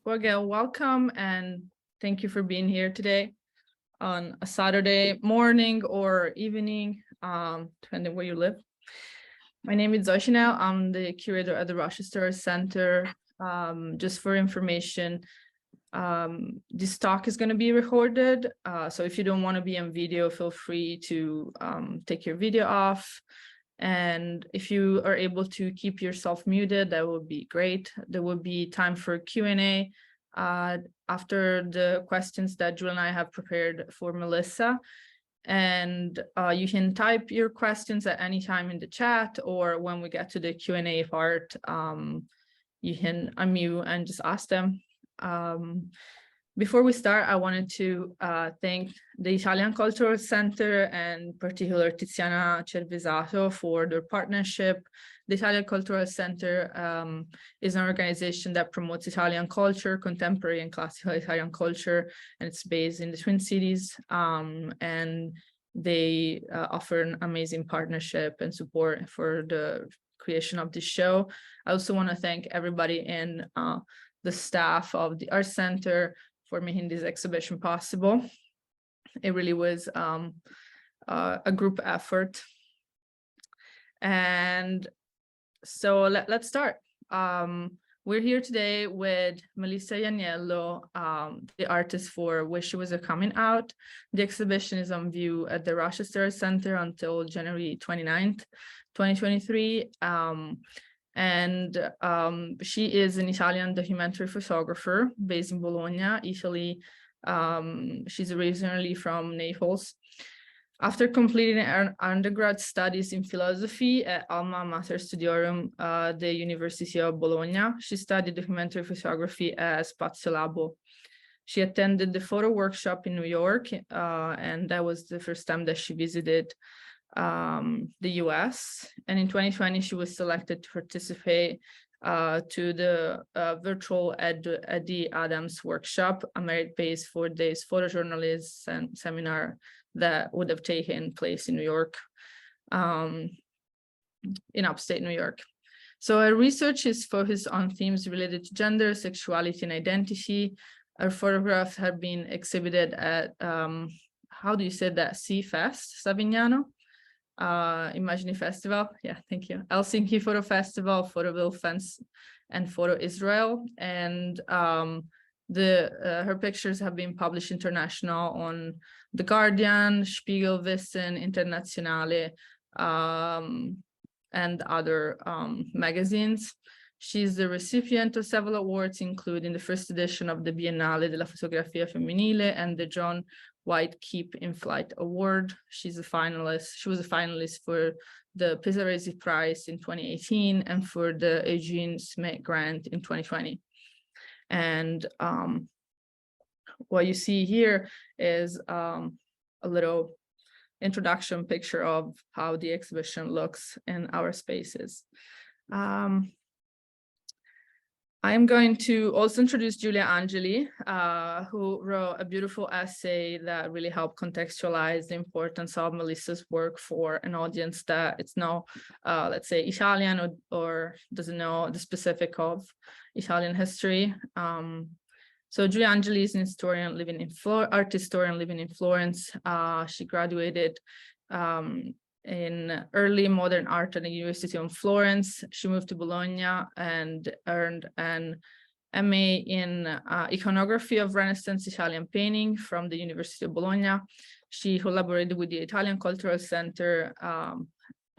Well, again, welcome and thank you for being here today on a Saturday morning or evening, depending where you live. My name is Ianniello. I'm the curator at the Rochester Art Center. Just for information, this talk is going to be recorded. So if you don't want to be on video, feel free to take your video off. And if you are able to keep yourself muted, that would be great. There will be time for Q&A after the questions that Julia and I have prepared for Melissa. And you can type your questions at any time in the chat, or when we get to the Q&A part, you can unmute and just ask them. Before we start, I wanted to thank the Italian Cultural Center and in particular Tiziana Cervesato for their partnership. The Italian Cultural Center is an organization that promotes Italian culture, contemporary and classical Italian culture, and it's based in the Twin Cities. And they offer an amazing partnership and support for the creation of this show. I also want to thank everybody in the staff of the Art Center for making this exhibition possible. It really was a group effort. And so let's start. We're here today with Melissa Ianniello, the artist for which she was a coming out. The exhibition is on view at the Rochester Art Center until January 29th, 2023. And she is an Italian documentary photographer based in Bologna, Italy. She's originally from Naples. After completing her undergrad studies in philosophy at Alma Mater Studiorum, the University of Bologna, she studied documentary photography at Spazio Labo. She attended the photo workshop in New York, and that was the first time that she visited the US. And in 2020, she was selected to participate to the virtual Eddie Adams workshop, a merit-based 4 days photojournalism seminar that would have taken place in New York, in upstate New York. So her research is focused on themes related to gender, sexuality, and identity. Her photographs have been exhibited at, how do you say that, CFest, Savignano? Immagini Festival, yeah, thank you. Helsinki Photo Festival, Photoville Fence, and Photo Israel. And her pictures have been published international on The Guardian, Spiegel, Wissen, Internazionale, and other magazines. She's the recipient of several awards, including the first edition of the Biennale della Fotografia Femminile and the John White Keep in Flight Award. She was a finalist for the Pesaresi Prize in 2018 and for the Eugene Smith Grant in 2020. And what you see here is a little introduction picture of how the exhibition looks in our spaces. I'm going to also introduce Giulia Angeli, who wrote a beautiful essay that really helped contextualize the importance of Melissa's work for an audience that it's not, let's say, Italian or doesn't know the specific of Italian history. So Giulia Angeli is an historian living in art historian living in Florence. She graduated in early modern art at the University of Florence. She moved to Bologna and earned an MA in iconography of Renaissance Italian painting from the University of Bologna. She collaborated with the Italian Cultural Center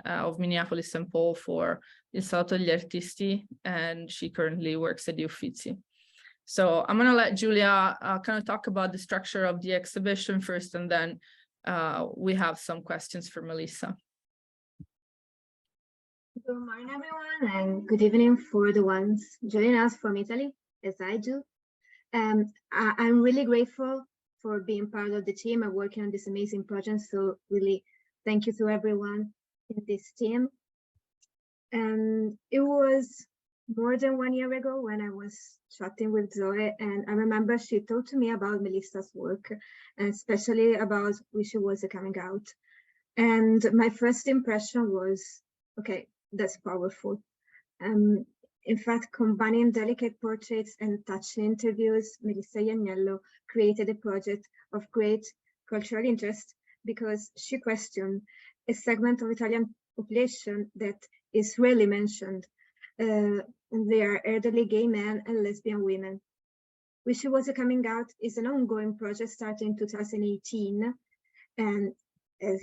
of Minneapolis, St. Paul for Il Salotto degli Artisti, and she currently works at the Uffizi. So I'm going to let Giulia kind of talk about the structure of the exhibition first, and then we have some questions for Melissa. Good morning, everyone, and good evening for the ones joining us from Italy, as I do. I'm really grateful for being part of the team and working on this amazing project. So really, thank you to everyone in this team. And it was more than 1 year ago when I was chatting with Zoe, and I remember she talked to me about Melissa's work, and especially about when she was coming out. And my first impression was, okay, that's powerful. In fact, combining delicate portraits and touching interviews, Melissa Ianniello created a project of great cultural interest because she questioned a segment of Italian population that is rarely mentioned. They are elderly gay men and lesbian women. Wish It Was a Coming Out is an ongoing project starting in 2018, and as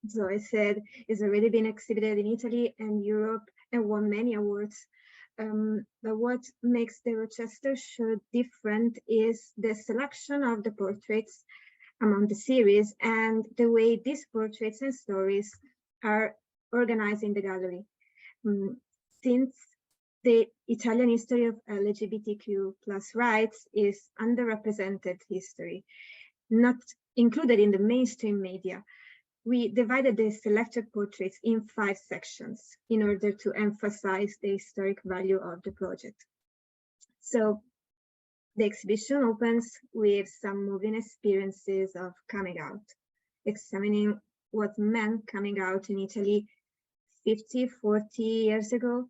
Zoe said, it's already been exhibited in Italy and Europe and won many awards. But what makes the Rochester show different is the selection of the portraits among the series and the way these portraits and stories are organized in the gallery. Since the Italian history of LGBTQ+ rights is underrepresented history, not included in the mainstream media, we divided the selected portraits in 5 sections in order to emphasize the historic value of the project. So the exhibition opens with some moving experiences of coming out, examining what meant coming out in Italy 50, 40 years ago,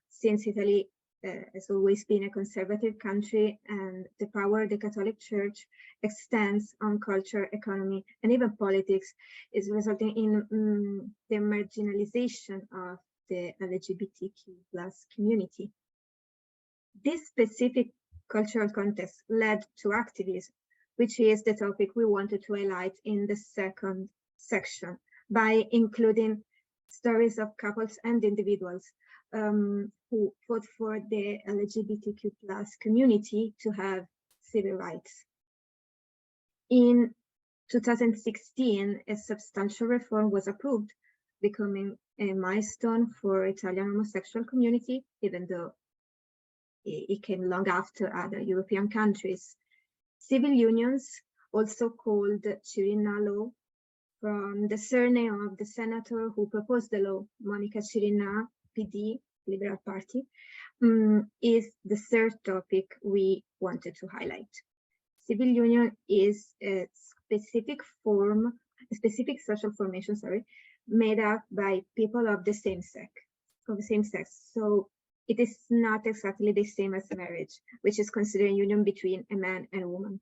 since Italy has always been a conservative country, and the power the Catholic Church extends on culture, economy, and even politics is resulting in the marginalization of the LGBTQ+ community. This specific cultural context led to activism, which is the topic we wanted to highlight in the second section by including stories of couples and individuals who fought for the LGBTQ+ community to have civil rights. In 2016, a substantial reform was approved, becoming a milestone for Italian homosexual community, even though it came long after other European countries. Civil unions, also called Cirinna law, from the surname of the senator who proposed the law, Monica Cirinna, PD, Liberal Party, is the third topic we wanted to highlight. Civil union is a specific social formation, made up by people of the same sex. So it is not exactly the same as marriage, which is considered a union between a man and a woman.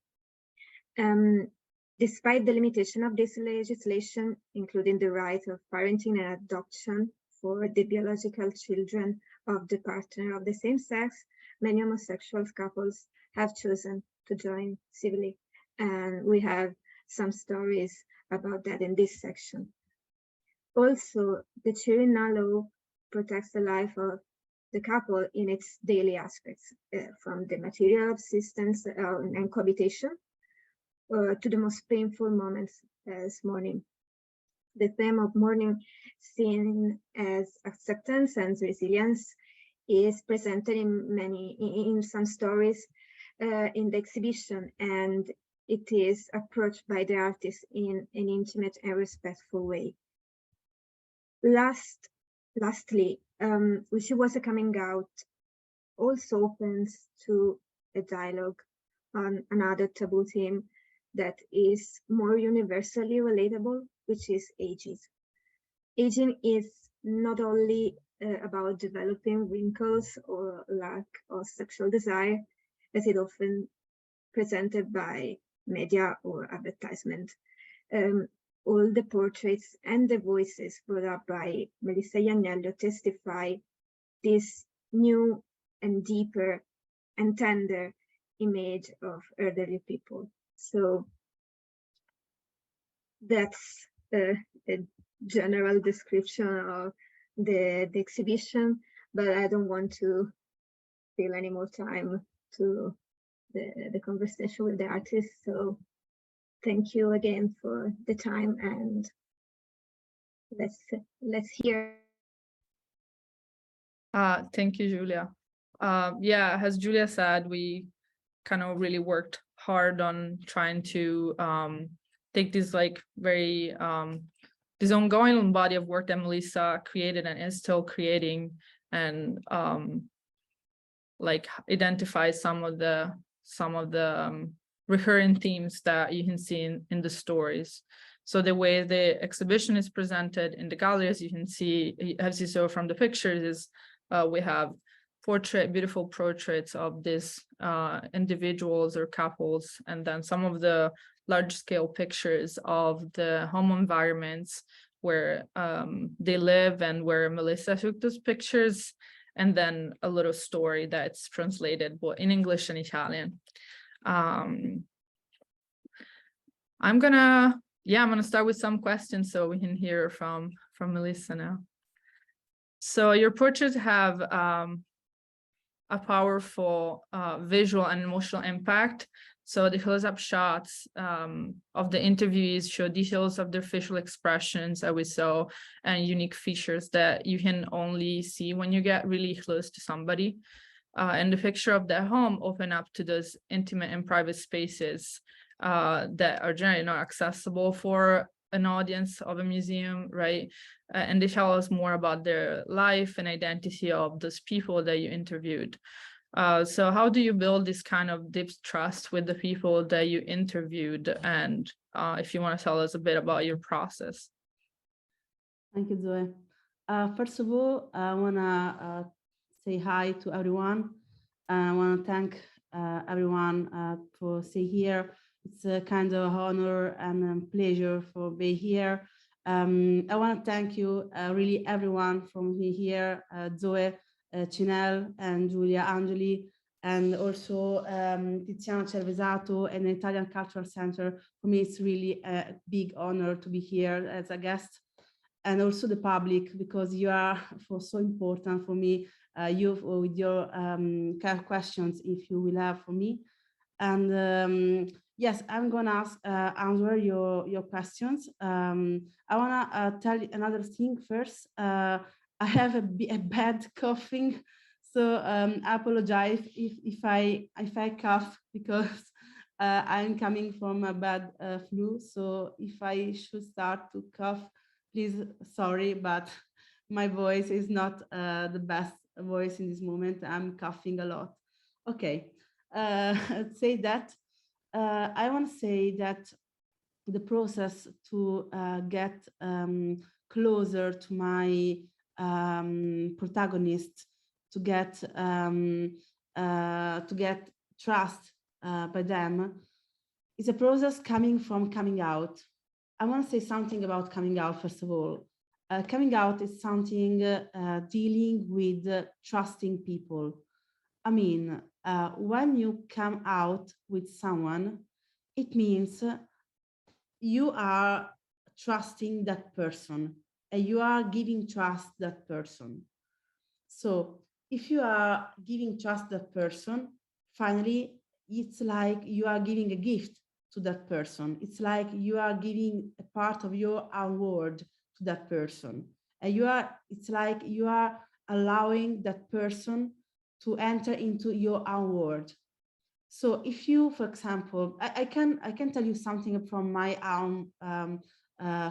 Despite the limitation of this legislation, including the right of parenting and adoption for the biological children of the partner of the same sex, many homosexual couples have chosen to join civilly. And we have some stories about that in this section. Also, the Cirinna law protects the life of the couple in its daily aspects, from the material subsistence and cohabitation to the most painful moments as mourning. The theme of mourning, seen as acceptance and resilience, is presented in some stories in the exhibition, and it is approached by the artist in an intimate and respectful way. Lastly, Wish It Was a Coming Out also opens to a dialogue on another taboo theme that is more universally relatable, which is ageism. Aging is not only about developing wrinkles or lack of sexual desire, as it often presented by media or advertisement. All the portraits and the voices brought up by Melissa Ianniello testify this new and deeper and tender image of elderly people. So that's a general description of the exhibition, but I don't want to steal any more time to the conversation with the artist. So thank you again for the time, and let's hear. Thank you, Julia. Yeah, as Julia said, we kind of really worked hard on trying to take this very this ongoing body of work that Melissa created and is still creating, and identify some of the recurring themes that you can see in the stories. So the way the exhibition is presented in the gallery, as you can see, as you saw from the pictures, is we have beautiful portraits of these individuals or couples, and then some of the large scale pictures of the home environments where they live and where Melissa took those pictures, and then a little story that's translated both in English and Italian. I'm gonna start with some questions so we can hear from Melissa now. So your portraits have a powerful visual and emotional impact. So the close-up shots of the interviewees show details of their facial expressions that we saw, and unique features that you can only see when you get really close to somebody. And the picture of their home open up to those intimate and private spaces that are generally not accessible for an audience of a museum, right? And they tell us more about their life and identity of those people that you interviewed. So how do you build this kind of deep trust with the people that you interviewed? And if you want to tell us a bit about your process. Thank you, Zoe. First of all, I want to say hi to everyone. I want to thank everyone for staying here. It's a kind of honor and a pleasure for being here. I want to thank you, really everyone from here, Zoe, Cinel, and Giulia Angeli, and also Tiziana Cervesato and the Italian Cultural Center. For me, it's really a big honor to be here as a guest, and also the public, because you are so important for me, you with your questions, if you will have for me. And yes, I'm gonna answer your questions. I wanna tell you another thing first. I have a bad coughing, so I apologize if I cough, because I'm coming from a bad flu. So if I should start to cough, please, sorry, but my voice is not the best voice in this moment. I'm coughing a lot. Okay. Say that I want to say that the process to get closer to my protagonist, to get trust by them, is a process coming from coming out. I want to say something about coming out. First of all, coming out is something dealing with trusting people. I mean, when you come out with someone, it means you are trusting that person and you are giving trust that person. So if you are giving trust that person, finally, it's like you are giving a gift to that person. It's like you are giving a part of your own world to that person. And it's like you are allowing that person to enter into your own world. So if you, for example, I can tell you something from my own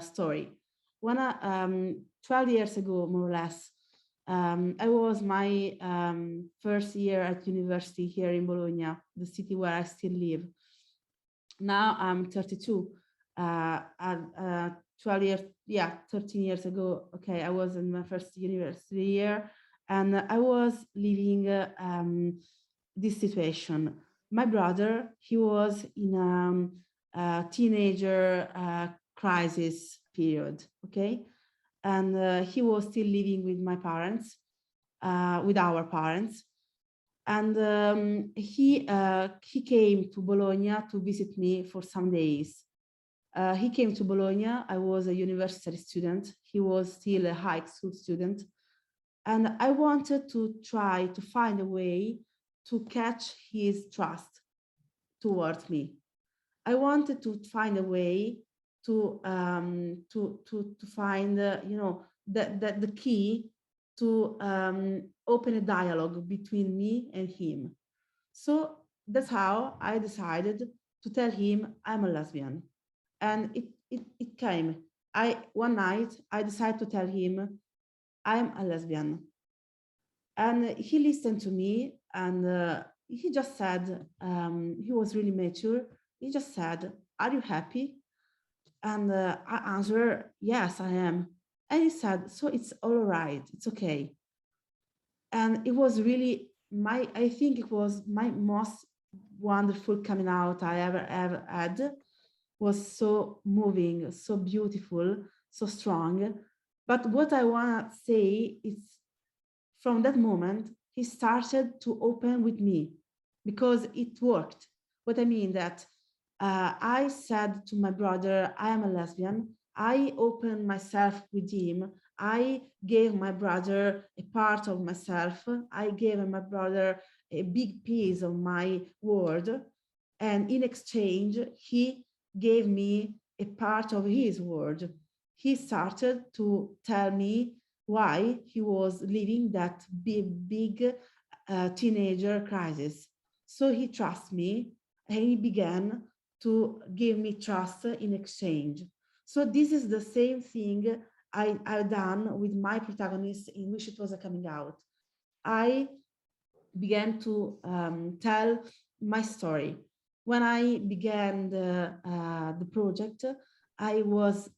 story. When 12 years ago, more or less, I was my first year at university here in Bologna, the city where I still live. Now I'm 32. 12 years, 13 years ago, okay, I was in my first university year, and I was living this situation. My brother, he was in a teenager crisis period, okay? And he was still living with my parents, with our parents. And he came to Bologna to visit me for some days. He came to Bologna. I was a university student. He was still a high school student. And I wanted to try to find a way to catch his trust towards me. I wanted to find a way to find, the key to open a dialogue between me and him. So that's how I decided to tell him I'm a lesbian. And it came. One night I decided to tell him I'm a lesbian. And he listened to me, and he just said, he was really mature. He just said, "Are you happy?" And I answered, "Yes, I am." And he said, "So it's all right. It's okay." And it was really I think it was my most wonderful coming out I ever had. Was so moving, so beautiful, so strong. But what I want to say is, from that moment, he started to open with me because it worked. What I mean that I said to my brother, I am a lesbian. I opened myself with him. I gave my brother a part of myself. I gave my brother a big piece of my world. And in exchange, he gave me a part of his world. He started to tell me why he was living that big teenager crisis. So he trusts me, and he began to give me trust in exchange. So this is the same thing I've done with my protagonist in which it was a coming out. I began to tell my story. When I began the project, I was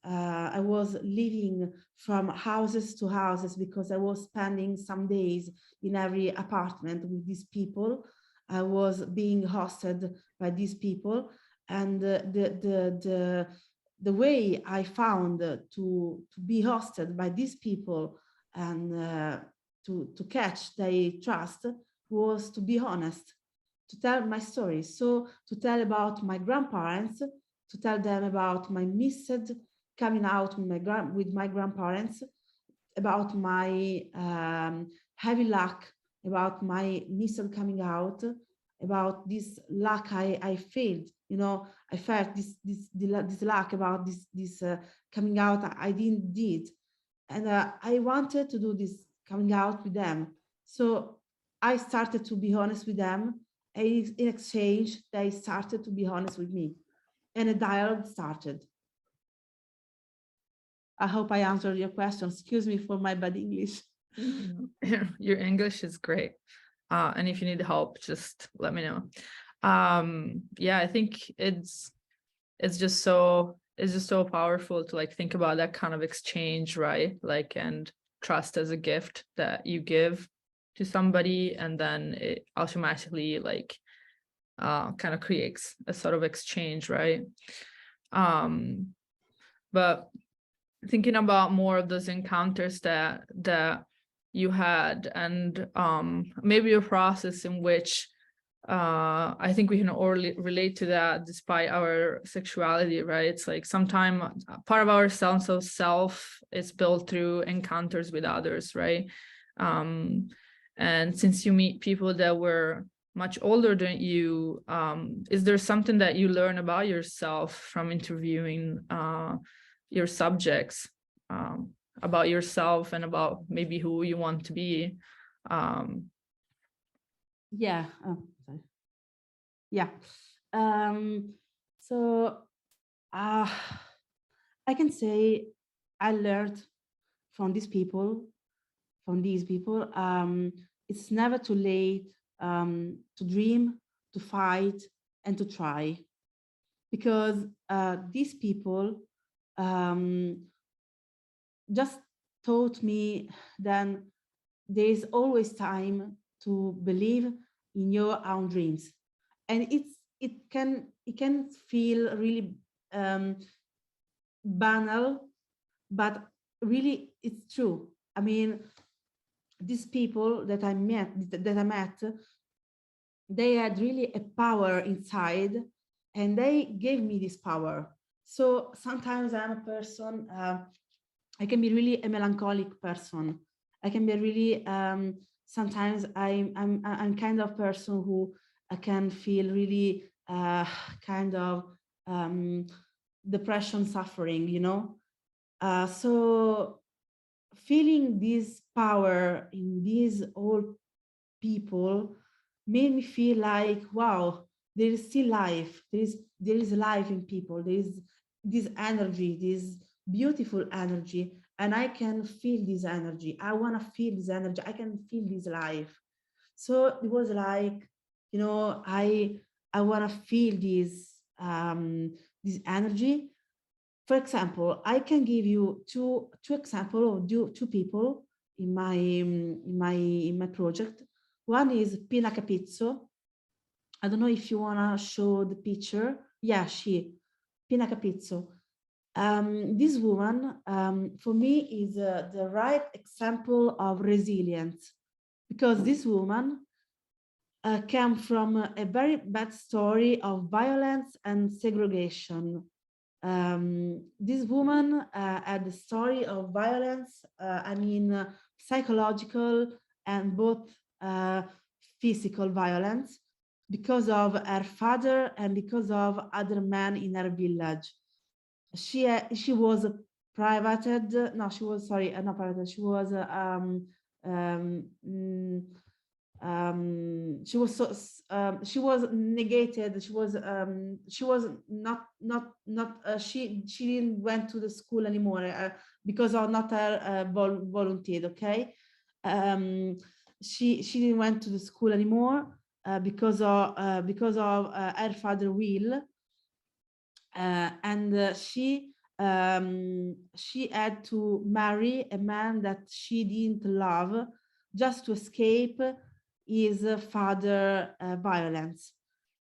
living from houses to houses because I was spending some days in every apartment with these people. I was being hosted by these people, and the way I found to be hosted by these people and to catch their trust was to be honest, to tell my story. So to tell about my grandparents, to tell them about my missed coming out with my grandparents, about my heavy luck, about my missed coming out, about this luck I felt. You know, I felt this luck about this coming out I didn't did, and I wanted to do this coming out with them. So I started to be honest with them, and in exchange, they started to be honest with me, and a dialogue started. I hope I answered your question. Excuse me for my bad English. Your English is great. And if you need help, just let me know. Yeah, I think it's just so powerful to like think about that kind of exchange, right? Like, and trust as a gift that you give to somebody, and then it automatically like kind of creates a sort of exchange, right? But thinking about more of those encounters that you had, and maybe a process in which I think we can all relate to that despite our sexuality, right? It's like sometimes part of our sense of self is built through encounters with others, right? And since you meet people that were much older than you, is there something that you learn about yourself from interviewing your subjects, about yourself and about maybe who you want to be? Yeah. Oh, sorry. Yeah. So I can say I learned from these people, it's never too late to dream, to fight, and to try. Because these people just taught me that there is always time to believe in your own dreams, and it can feel really banal, but really it's true. I mean, these people that I met, they had really a power inside, and they gave me this power. So sometimes I'm a person, I can be really a melancholic person. I can be really, sometimes I'm kind of person who I can feel really kind of depression, suffering, you know? So feeling this power in these old people made me feel like, wow, there is still life. There is life in people. There is this energy, this beautiful energy, and I can feel this energy. I want to feel this energy. I can feel this life. So it was like, you know, I want to feel this energy. For example, I can give you two examples of two people in my project. One is Pina Capizzo. I don't know if you wanna show the picture. Yeah, Pina Capizzo. This woman, for me, is the right example of resilience, because this woman came from a very bad story of violence and segregation. This woman had a story of violence, psychological and both physical violence, because of her father and because of other men in her village. She was privated. No, she was, sorry, not privated. She was she was negated. She was she didn't went to the school anymore because of not her volunteer. Okay, she didn't went to the school anymore because of her father will, and she had to marry a man that she didn't love just to escape his father violence.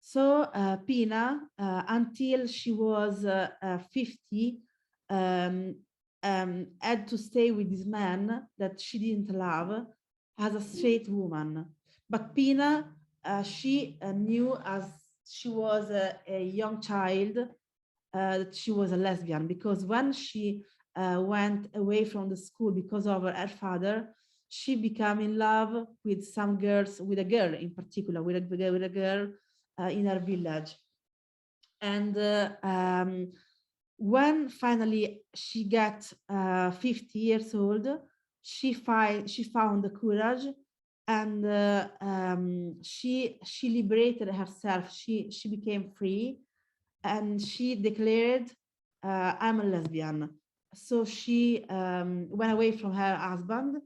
So Pina, until she was 50, had to stay with this man that she didn't love as a straight woman. But Pina, she knew as she was a young child that she was a lesbian, because when she went away from the school because of her father, she became in love with some girls, with a girl in particular, with a girl in her village. And when finally she got 50 years old, she found the courage, and she liberated herself. She became free, and she declared, I'm a lesbian. So she went away from her husband,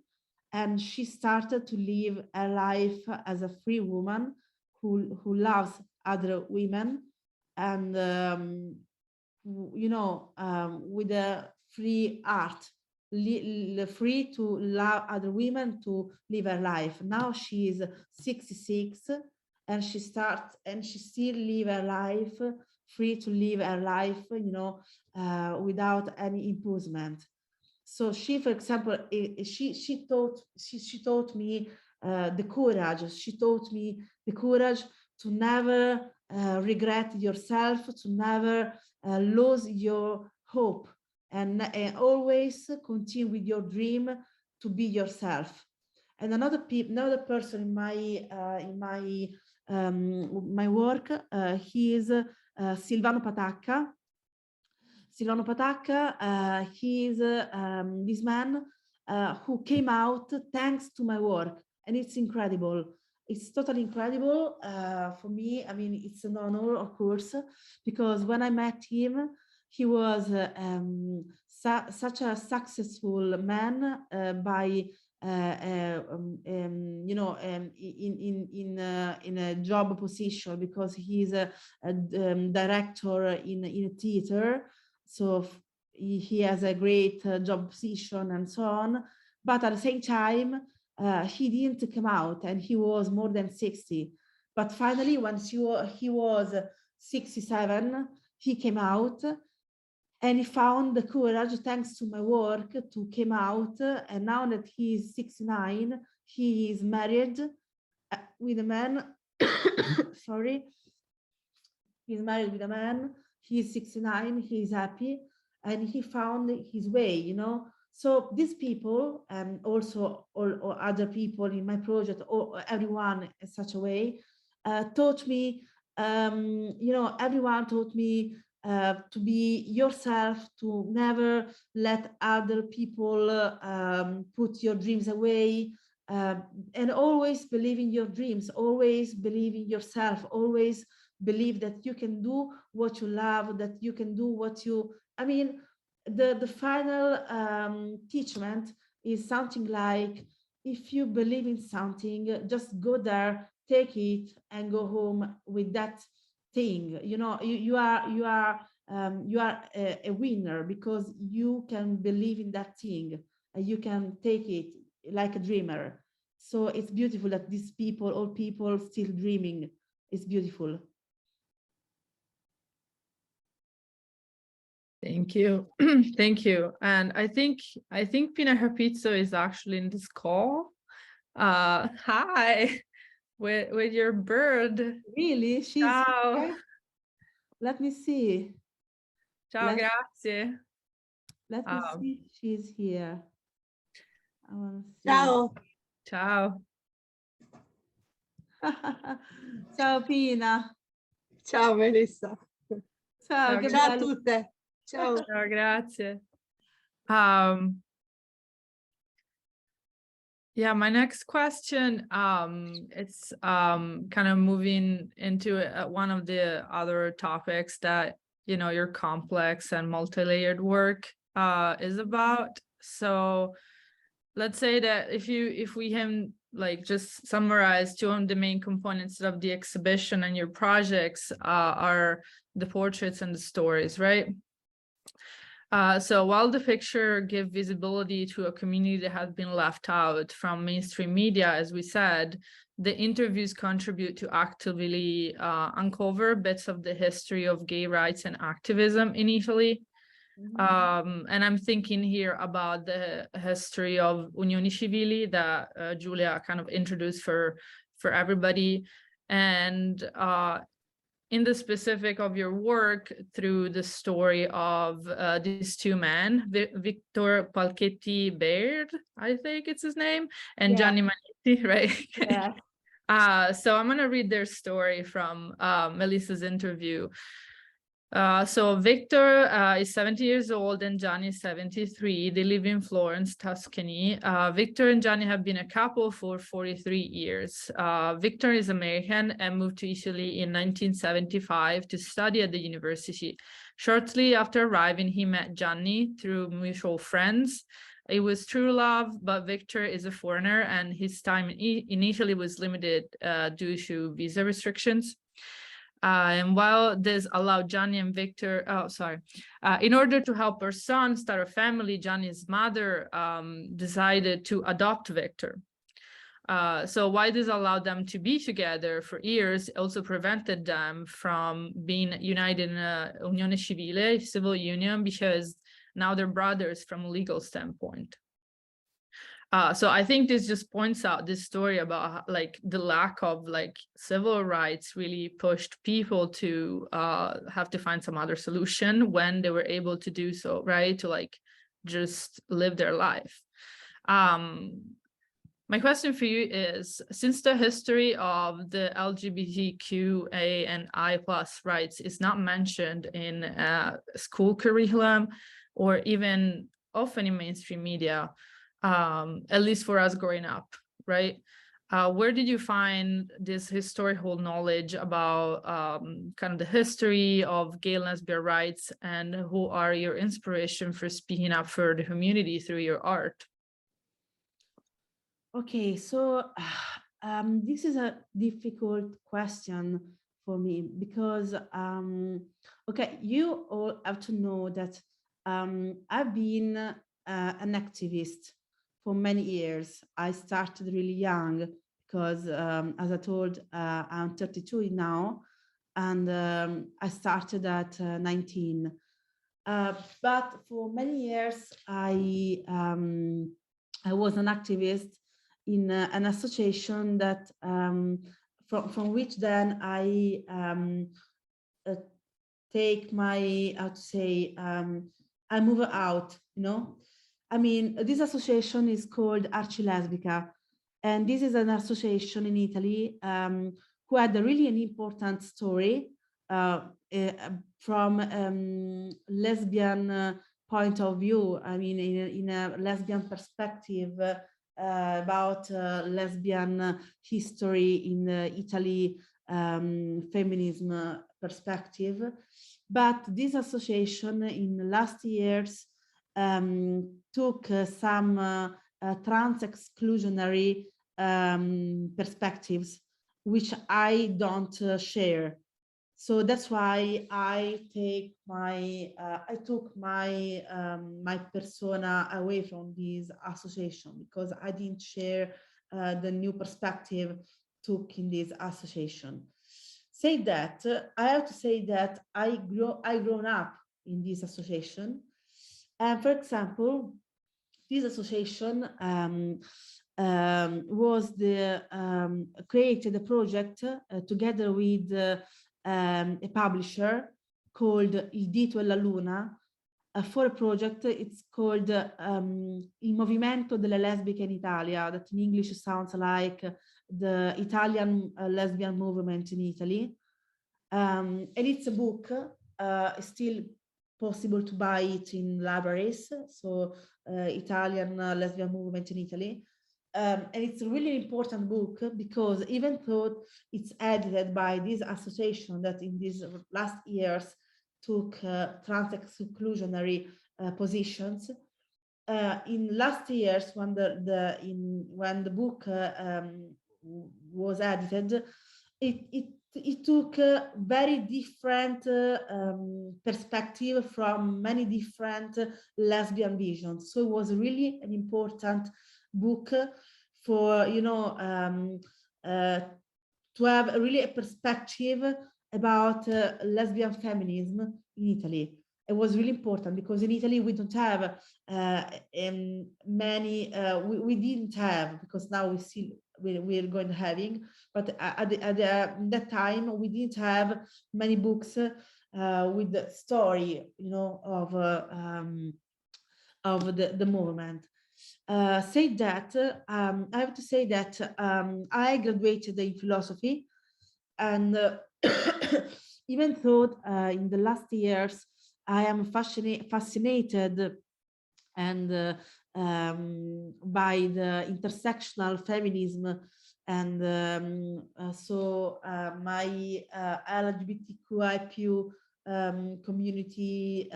and she started to live her life as a free woman who loves other women, and with a free art, free to love other women, to live her life. Now she is 66, and she still live her life free to live her life, without any imprisonment. So she, for example, she taught me the courage. She taught me the courage to never regret yourself, to never lose your hope, and always continue with your dream to be yourself. And another person in my work, he is Silvano Patacca. Silvano Patacca, he is this man who came out thanks to my work, and it's incredible. It's totally incredible for me. I mean, it's an honor, of course, because when I met him, he was such a successful man in a job position, because he's a director in a theater. So he has a great job position and so on. But at the same time, he didn't come out, and he was more than 60. But finally, once he was 67, he came out, and he found the courage, thanks to my work, to come out. And now that he is 69, he is married with a man. Sorry. He's married with a man. He's 69. He's happy, and he found his way, So these people, and also all other people in my project, or everyone in such a way, taught me, everyone taught me to be yourself, to never let other people put your dreams away, and always believe in your dreams, always believe in yourself, always believe that you can do what you love, that you can do what you, the final teachment is something like, if you believe in something, just go there, take it, and go home with that thing. You are a winner, because you can believe in that thing, and you can take it. like a dreamer. So it's beautiful that these people, all people still dreaming. It's beautiful. Thank you. Thank you. And I think Pina Harpizzo is actually in this call. Hi, with your bird. Really? She's Ciao. here? Let me see. Ciao, grazie. Let me see. She's here. I want to see. Ciao. Ciao. Ciao Pina. Ciao Melissa. Ciao, che Ciao a bello. tutte. Ciao. Ciao, grazie. Yeah, my next question, it's kind of moving into one of the other topics that, you know, your complex and multi-layered work is about. So let's say that if we can like just summarize two of the main components of the exhibition and your projects are the portraits and the stories, right? So while the picture give visibility to a community that has been left out from mainstream media, as we said, the interviews contribute to actively uncover bits of the history of gay rights and activism in Italy. And I'm thinking here about the history of Unioni Civili that Giulia kind of introduced for everybody. And in the specific of your work through the story of these two men, Victor Palchetti Baird, I think it's his name, and Gianni Manetti, right? Yeah. So I'm going to read their story from Melissa's interview. So Victor is 70 years old and Gianni is 73. They live in Florence, Tuscany. Victor and Gianni have been a couple for 43 years. Victor is American and moved to Italy in 1975 to study at the university. Shortly after arriving, he met Gianni through mutual friends. It was true love, but Victor is a foreigner and his time in Italy was limited due to visa restrictions. And while this allowed Gianni and Victor, in order to help her son start a family, Gianni's mother decided to adopt Victor. So while this allowed them to be together for years, it also prevented them from being united in a unione civile, civil union, because now they're brothers from a legal standpoint. So I think this just points out this story about like the lack of like civil rights really pushed people to have to find some other solution when they were able to do so, right? To like just live their life. My question for you is, since the history of the LGBTQA and I+ rights is not mentioned in school curriculum or even often in mainstream media, at least for us growing up, right? Where did you find this historical knowledge about kind of the history of gay and lesbian rights, and who are your inspiration for speaking up for the community through your art? Okay, so this is a difficult question for me because, okay, you all have to know that I've been an activist for many years. I started really young because, as I told, I'm 32 now, and I started at 19. But for many years, I was an activist in an association that from which then I take my, how to say, I move out, you know. I mean, this association is called Arci Lesbica, and this is an association in Italy who had a really an important story from lesbian point of view. I mean, in a lesbian perspective about lesbian history in Italy, feminism perspective. But this association in the last years took some trans exclusionary perspectives, which I don't share. So that's why I took my my persona away from this association, because I didn't share the new perspective took in this association. Say that I have to say that I grown up in this association, and for example, this association was created a project together with a publisher called Il Dito e la Luna for a project. It's called Il Movimento delle Lesbiche in Italia, that in English sounds like the Italian lesbian movement in Italy. And it's a book, still possible to buy it in libraries, so Italian lesbian movement in Italy. And it's a really important book, because even though it's edited by this association that in these last years took trans-exclusionary positions, in last years when the book was edited, it took a very different perspective from many different lesbian visions. So it was really an important book for, you know, to have really a perspective about lesbian feminism in Italy. It was really important because in Italy we don't have many, we didn't have, because now we're going having, but at that time we didn't have many books with the story, you know, of the movement. Say that I have to say that I graduated in philosophy, and even though in the last years I am fascinated and by the intersectional feminism, and so my LGBTQIQ community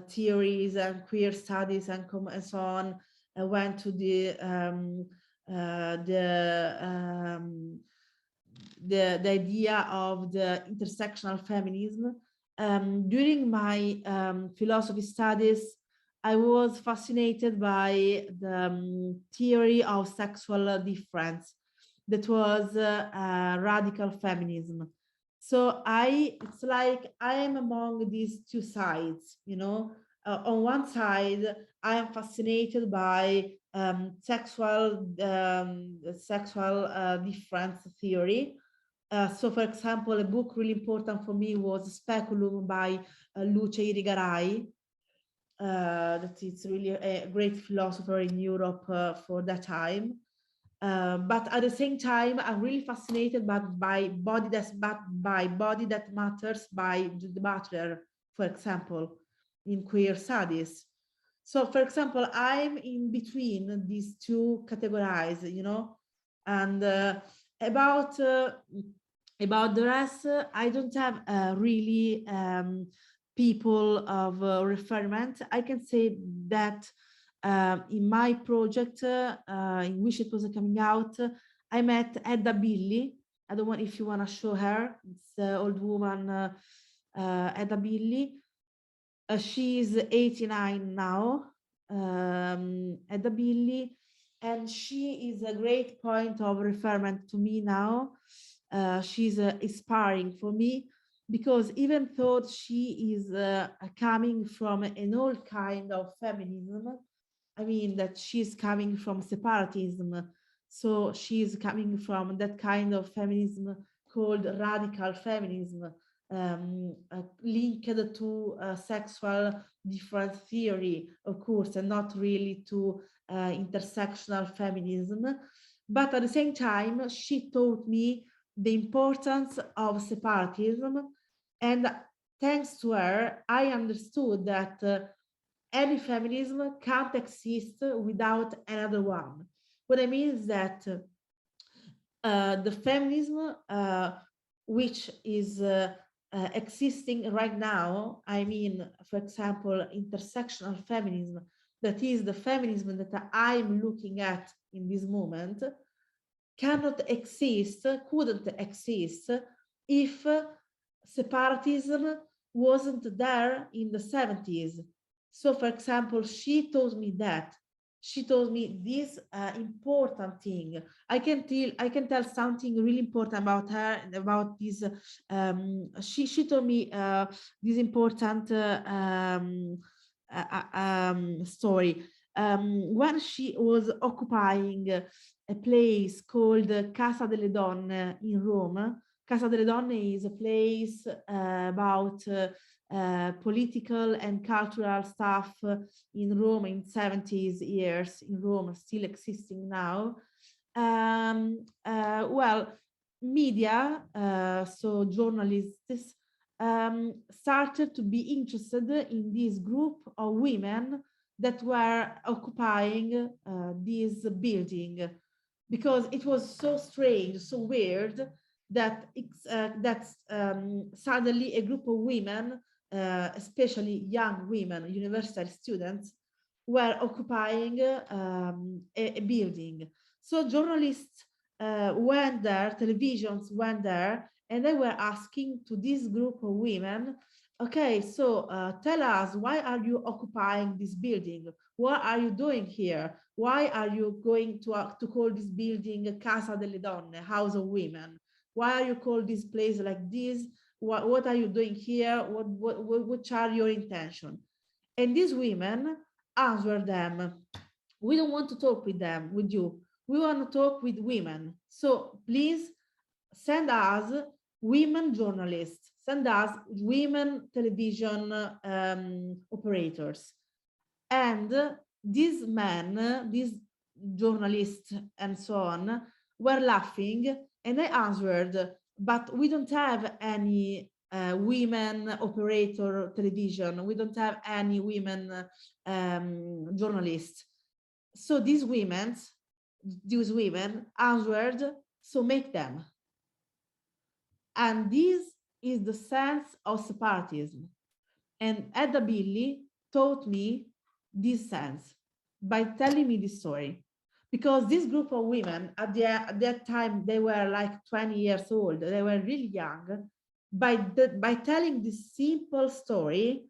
theories and queer studies and so on. I went to the idea of the intersectional feminism. During my philosophy studies, I was fascinated by the theory of sexual difference that was radical feminism. So it's like I am among these two sides, you know. On one side, I am fascinated by sexual difference theory. So, for example, a book really important for me was Speculum by Luce Irigaray. That is really a great philosopher in Europe for that time. But at the same time, I'm really fascinated by Body That Matters by Judith Butler, for example, in queer studies. So, for example, I'm in between these two categories, you know, and about the rest, I don't have really people of referment. I can say that in my project, in which it was coming out, I met Edda Billy. I don't know if you want to show her. It's an old woman, Edda Billy. She is 89 now, Edda Billy, and she is a great point of reference to me now. She's inspiring for me, because even though she is coming from an old kind of feminism, I mean that she's coming from separatism, so she's coming from that kind of feminism called radical feminism, linked to sexual difference theory, of course, and not really to intersectional feminism. But at the same time, she taught me the importance of separatism, and thanks to her, I understood that any feminism can't exist without another one. What I mean is that the feminism which is existing right now, I mean, for example, intersectional feminism, that is the feminism that I'm looking at in this moment, cannot exist, couldn't exist if separatism wasn't there in the 70s. So, for example, she told me that. She told me this important thing. I can tell something really important about her, about this. She told me this important story. When she was occupying a place called Casa delle Donne in Rome. Casa delle Donne is a place about political and cultural stuff in Rome in 70s years in Rome, still existing now. Well, media, so journalists, started to be interested in this group of women that were occupying this building, because it was so strange, so weird that suddenly a group of women, especially young women, university students, were occupying a building. So journalists went there, televisions went there, and they were asking to this group of women, okay, so tell us, why are you occupying this building? What are you doing here? Why are you going to call this building Casa delle Donne, House of Women? Why are you call this place like this? What are you doing here? What are your intentions? And these women answered them, we don't want to talk with you. We want to talk with women. So please send us women journalists, send us women television operators. And these men, these journalists and so on, were laughing, and I answered, but we don't have any women operator television. We don't have any women journalists. So these women answered, so make them. And this is the sense of separatism. And Edda Billy taught me this sense by telling me this story. Because this group of women, at that time, they were like 20 years old. They were really young. By telling this simple story,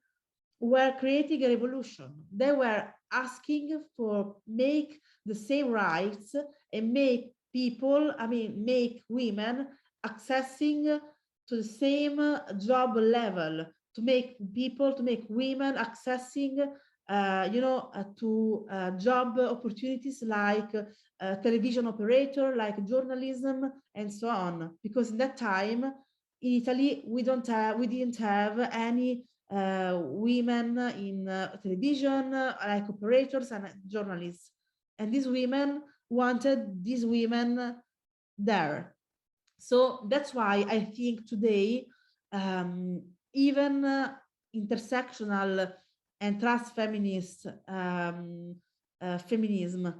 were creating a revolution. They were asking for make the same rights and make people, make women accessing to the same job level, to make women accessing to job opportunities like television operator, like journalism, and so on. Because in that time in Italy, we didn't have any women in television, like operators and journalists. And these women wanted these women there. So that's why I think today, even intersectional and trans feminist feminism,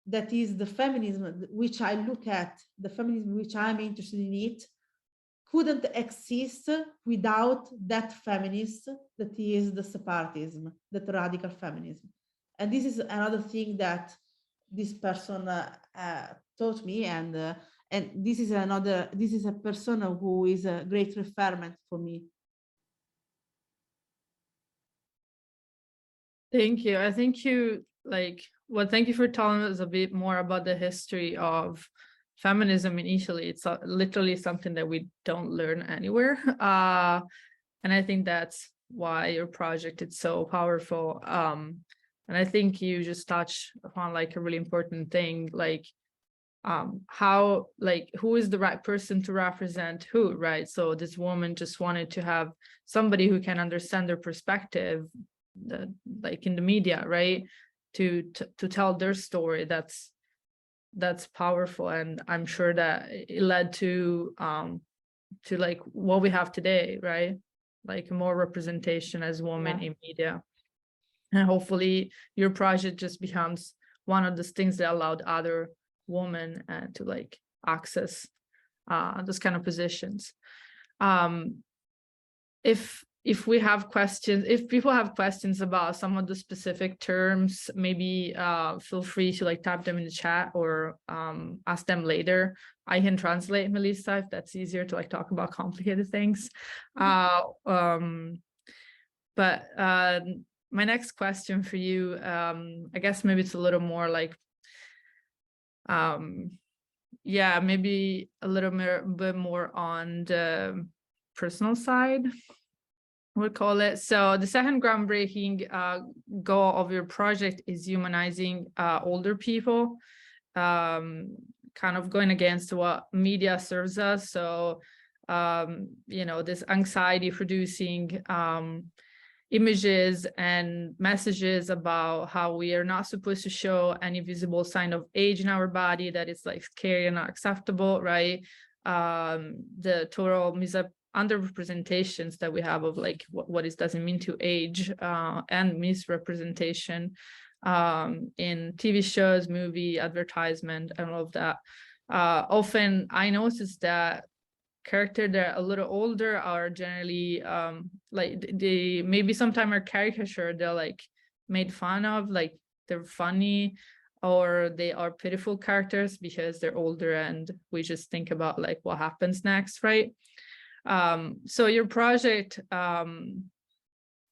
that is the feminism which I look at, the feminism which I'm interested in it, couldn't exist without that feminist that is the separatism, that radical feminism. And this is another thing that this person taught me, and this is a person who is a great reference for me. Thank you. I think thank you for telling us a bit more about the history of feminism in Italy. It's literally something that we don't learn anywhere. And I think that's why your project is so powerful. And I think you just touched upon like a really important thing, like how, like, who is the right person to represent who, right? So this woman just wanted to have somebody who can understand their perspective, like in the media, right? To tell their story. That's powerful, and I'm sure that it led to like what we have today, right? Like more representation as women in media. And hopefully your project just becomes one of those things that allowed other women to like access those kind of positions. If if we have questions, if people have questions about some of the specific terms, maybe feel free to like type them in the chat or ask them later. I can translate, Melissa, if that's easier to like talk about complicated things. But my next question for you, I guess maybe it's a little more like, yeah, maybe a little bit more on the personal side, we'll call it. So the second groundbreaking goal of your project is humanizing older people, kind of going against what media serves us. So, you know, this anxiety producing images and messages about how we are not supposed to show any visible sign of age in our body, that it's like scary and not acceptable, right? The total underrepresentations that we have of like what it doesn't mean to age, and misrepresentation in TV shows, movie, advertisement, and all of that. Often I notice that characters that are a little older are generally like they maybe sometimes are caricatured, they're like made fun of, like they're funny, or they are pitiful characters because they're older and we just think about like what happens next, right? So your project,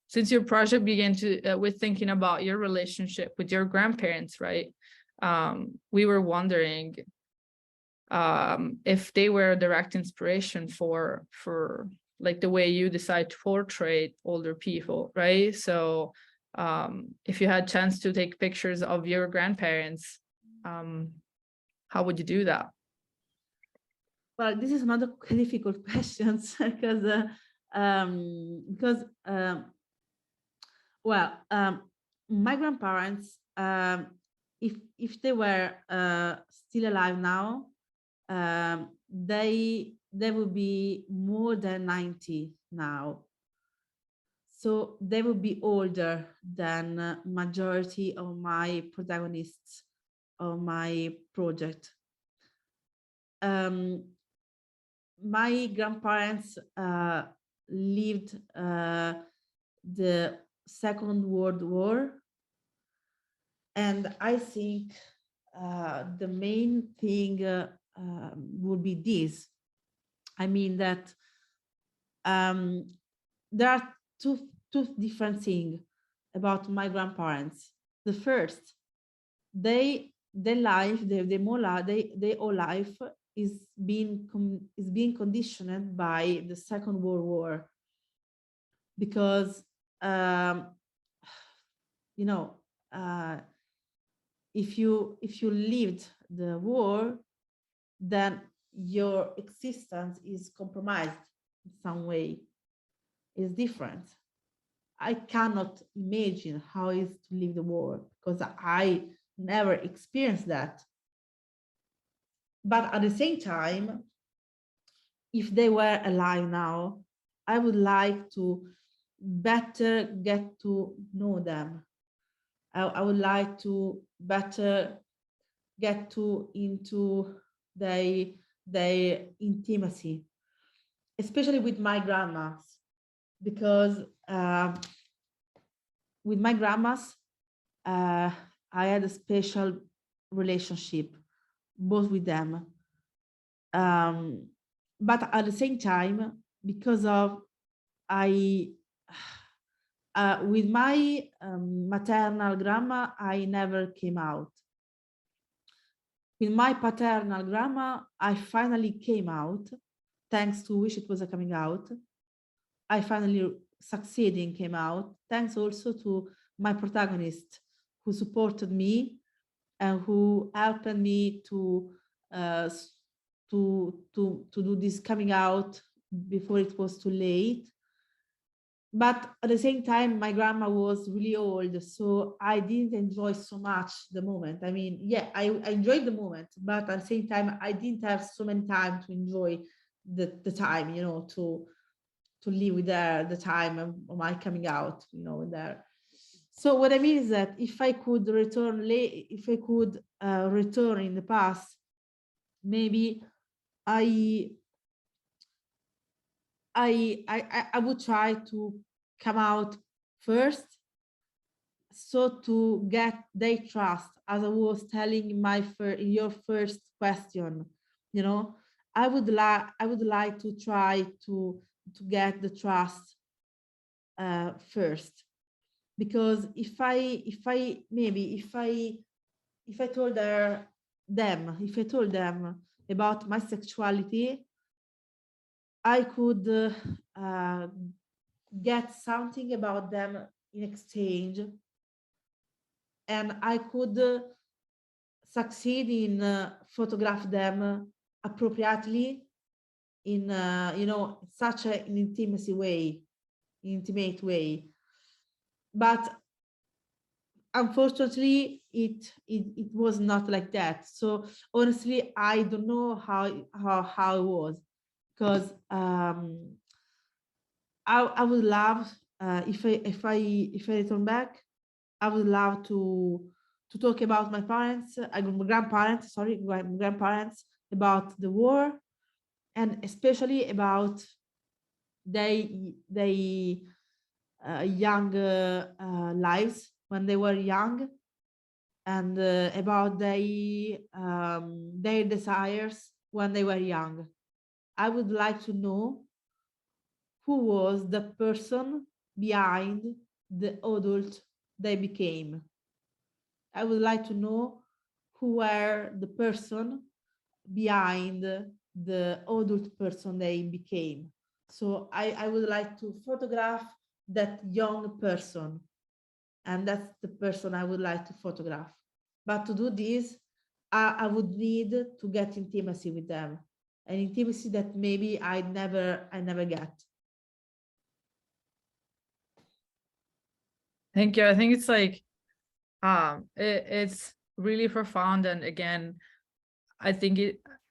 since your project began to with thinking about your relationship with your grandparents, right? We were wondering if they were a direct inspiration for like the way you decide to portray older people, right? So if you had a chance to take pictures of your grandparents, how would you do that? Well, this is another difficult question because my grandparents, if they were still alive now, they would be more than 90 now. So they would be older than majority of my protagonists of my project. My grandparents lived the Second World War, and I think the main thing would be this. I mean that there are two different things about my grandparents. The first, their whole life is being conditioned by the Second World War, because you know, if you lived the war, then your existence is compromised in some way. It's different. I cannot imagine how it is to live the war because I never experienced that. But at the same time, if they were alive now, I would like to better get to know them. I would like to better get to into their intimacy, especially with my grandmas, because with my grandmas, I had a special relationship, both with them. But at the same time, because of with my maternal grandma, I never came out. With my paternal grandma, I finally came out, thanks to which it was a coming out. I finally succeeded and came out, thanks also to my protagonist who supported me and who helped me to do this coming out before it was too late. But at the same time, my grandma was really old, so I didn't enjoy so much the moment. I mean, yeah, I enjoyed the moment, but at the same time, I didn't have so many time to enjoy the time, you know, to live with her, the time of my coming out, you know, there. So what I mean is that if I could return return in the past, maybe I I would try to come out first, so to get their trust, as I was telling in your first question, you know, I would like to try to get the trust first, because if I told them about my sexuality, I could get something about them in exchange, and I could succeed in photograph them appropriately in such an intimate way. But unfortunately, it was not like that. So honestly, I don't know how it was, because I would love, if I return back, I would love to talk about my parents, my grandparents, about the war, and especially about they young lives when they were young, and about their desires when they were young. I would like to know who was the person behind the adult they became. I would like to know who were the person behind the adult person they became. So I would like to photograph that young person, and that's the person I would like to photograph. But to do this, I would need to get intimacy with them, an intimacy that maybe I never get. Thank you. I think it's like, it's really profound. And again, I think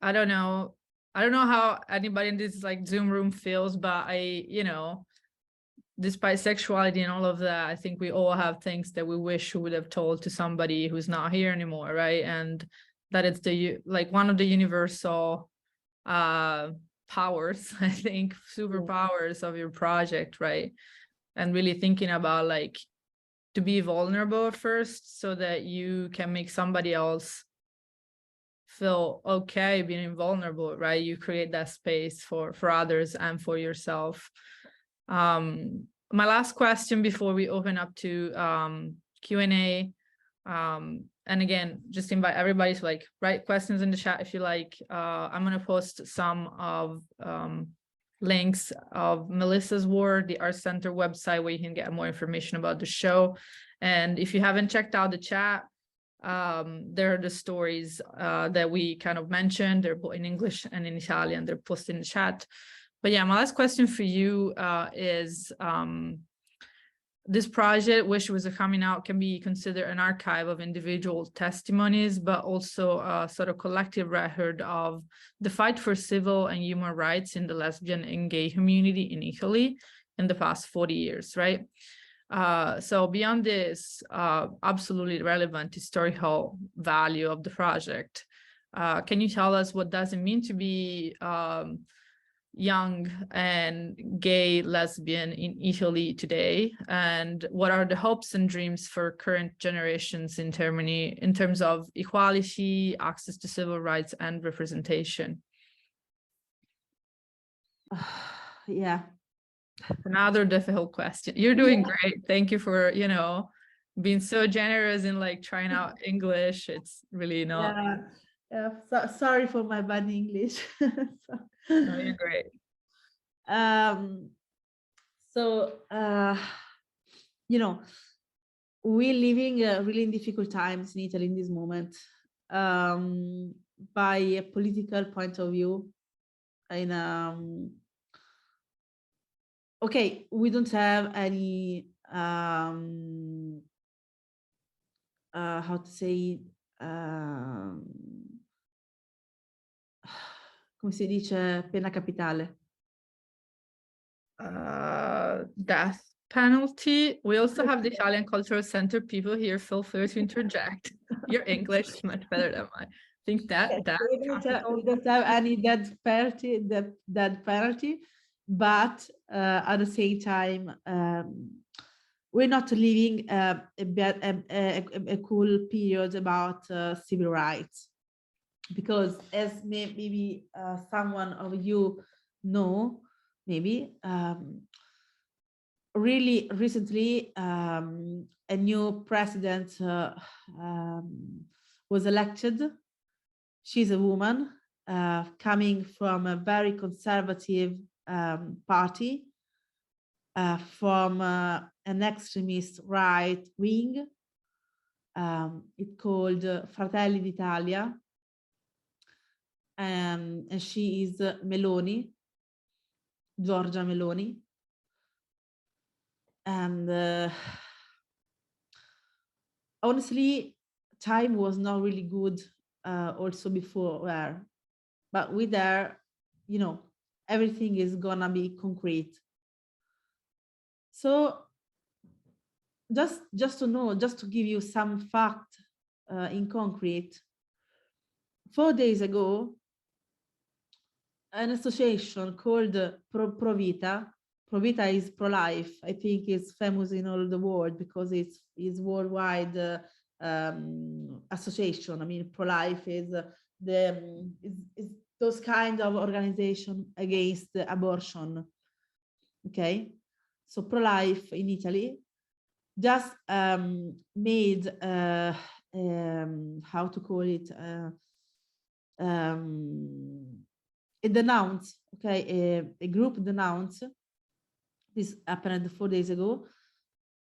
I don't know how anybody in this like Zoom room feels, but despite sexuality and all of that, I think we all have things that we wish we would have told to somebody who's not here anymore, right? And that it's one of the universal powers, I think, superpowers of your project, right? And really thinking about like to be vulnerable first, so that you can make somebody else feel okay being vulnerable, right? You create that space for others and for yourself. My last question before we open up to Q&A, and again, just invite everybody to like write questions in the chat if you like. I'm going to post some of links of Melissa's work, the Art Center website, where you can get more information about the show. And if you haven't checked out the chat, there are the stories that we kind of mentioned. They're both in English and in Italian. They're posted in the chat. But yeah, my last question for you is, this project, Wish Was a Coming Out, can be considered an archive of individual testimonies, but also a sort of collective record of the fight for civil and human rights in the lesbian and gay community in Italy in the past 40 years, right? So beyond this absolutely relevant historical value of the project, can you tell us what does it mean to be young and gay lesbian in Italy today, and what are the hopes and dreams for current generations in terms of equality, access to civil rights, and representation? Yeah. Another difficult question. You're doing great. Thank you for, being so generous in like trying out English. It's really not. Sorry for my bad English. No, you're great. We're living really difficult times in Italy in this moment, by a political point of view. And okay, we don't have any how to say, come si dice, pena capitale? Death penalty. We also have the Italian Cultural Center people here. Feel free to interject. Your English is much better than mine. I think that we don't have any death penalty. but at the same time, we're not living a cool period about civil rights, because as maybe someone of you know, maybe really recently a new president was elected. She's a woman coming from a very conservative party, from an extremist right wing. It's called Fratelli d'Italia, and she is Meloni, Giorgia Meloni. And honestly, time was not really good also before her, but with her, you know, everything is gonna be concrete. So just to know, just to give you some fact in concrete, 4 days ago, an association called Provita. Provita is pro-life. I think it's famous in all the world because it's worldwide association. I mean, pro-life is those kind of organization against abortion. Okay, so pro-life in Italy just made how to call it a denounce, okay, a group denounce. This happened 4 days ago,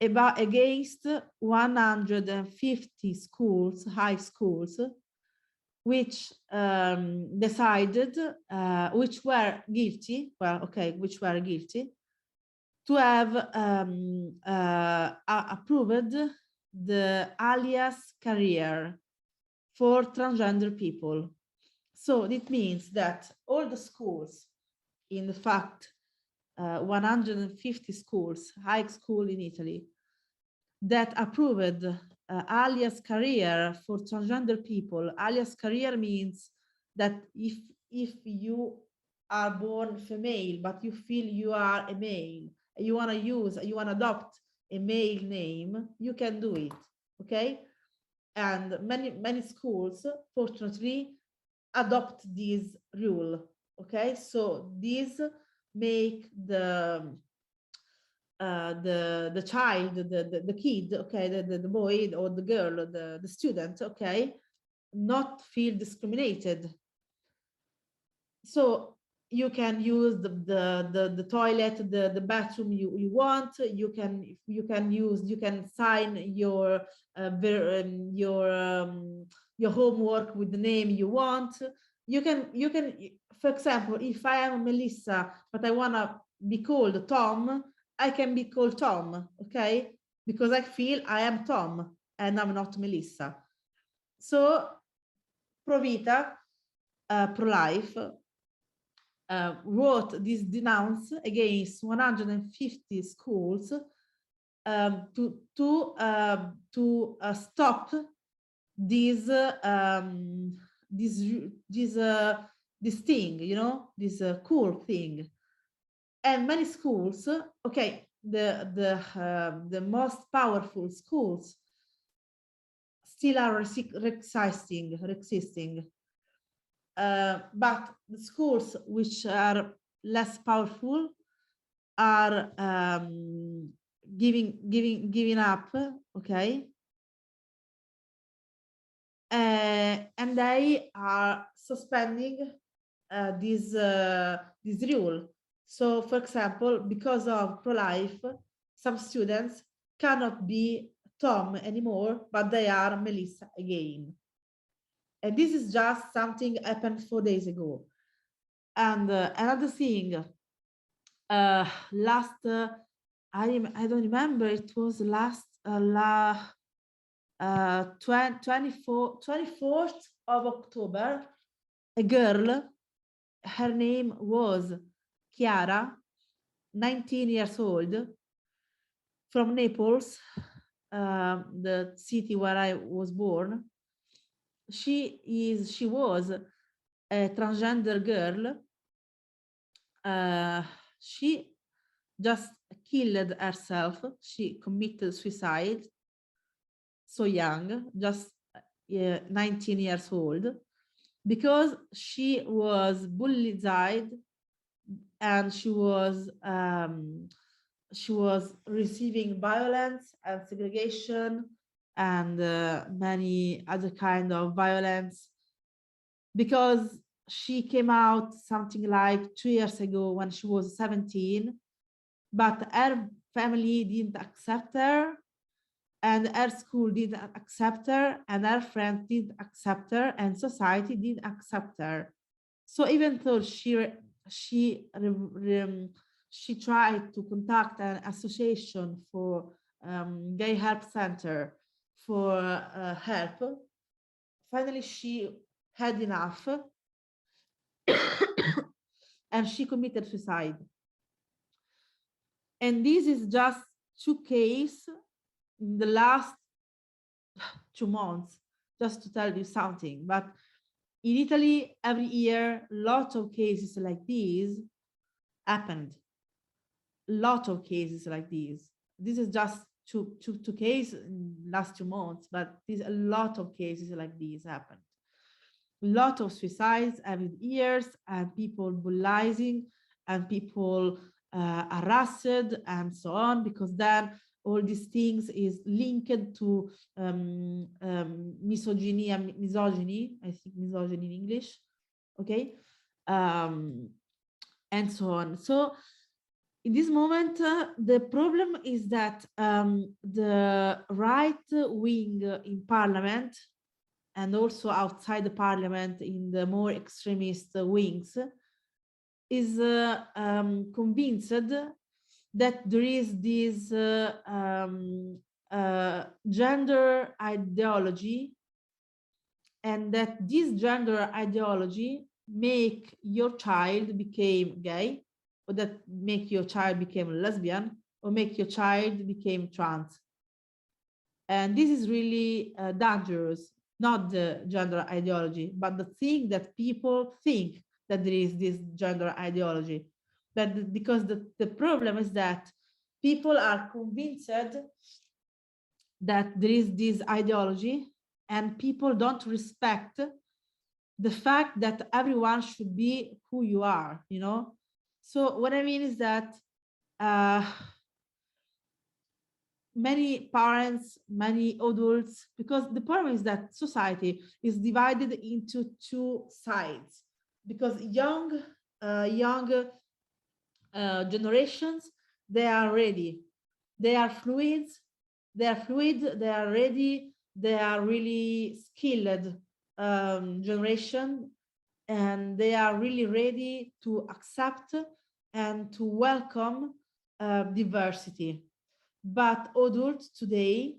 about against 150 schools, high schools, which decided, which were guilty, which were guilty, to have approved the alias career for transgender people. So it means that all the schools, in fact, 150 schools, high school in Italy, that approved alias career for transgender people. Alias career means that if you are born female, but you feel you are a male, you want to adopt a male name, you can do it, okay? And many schools, fortunately, adopt this rule, okay? So this make the child, the kid, okay, the boy or the girl, the student, okay, not feel discriminated. So you can use the toilet, the bathroom you want. You can sign your homework with the name you want. You can, for example, if I am Melissa, but I want to be called Tom, I can be called Tom, okay? Because I feel I am Tom and I'm not Melissa. So Provita, pro-life, wrote this denounce against 150 schools to stop this thing, you know, this cool thing. And many schools, okay, the most powerful schools still are existing. But the schools which are less powerful are giving up, okay, and they are suspending this rule. So, for example, because of pro-life, some students cannot be Tom anymore, but they are Melissa again. And this is just something happened 4 days ago. And another thing, last, I don't remember, it was last 24th of October, a girl, her name was Chiara, 19 years old, from Naples, the city where I was born. She was a transgender girl she just killed herself. She committed suicide so young, just 19 years old, because she was bullied and she was receiving violence and segregation and many other kind of violence, because she came out something like 2 years ago when she was 17, but her family didn't accept her, and her school didn't accept her, and her friends didn't accept her, and society didn't accept her. So even though she tried to contact an association for gay help center for help, finally she had enough and she committed suicide. And this is just 2 cases in the last 2 months, just to tell you something. But in Italy, every year, lots of cases like these happened. Lot of cases like these. This is just two cases in the last 2 months, but there's a lot of cases like these happened. Lot of suicides every years, and people bullying, and people harassed, and so on, because then all these things is linked to misogyny, I think misogyny in English, okay, and so on. So in this moment, the problem is that the right wing in parliament, and also outside the parliament in the more extremist wings, is convinced that there is this gender ideology, and that this gender ideology make your child become gay, or that make your child become lesbian, or make your child become trans. And this is really dangerous, not the gender ideology, but the thing that people think that there is this gender ideology. But because the problem is that people are convinced that there is this ideology, and people don't respect the fact that everyone should be who you are, you know? So what I mean is that many parents, many adults, because the problem is that society is divided into 2 sides, because young generations, they are ready, they are fluid, they are ready, they are really skilled generation, and they are really ready to accept and to welcome diversity. But adults today,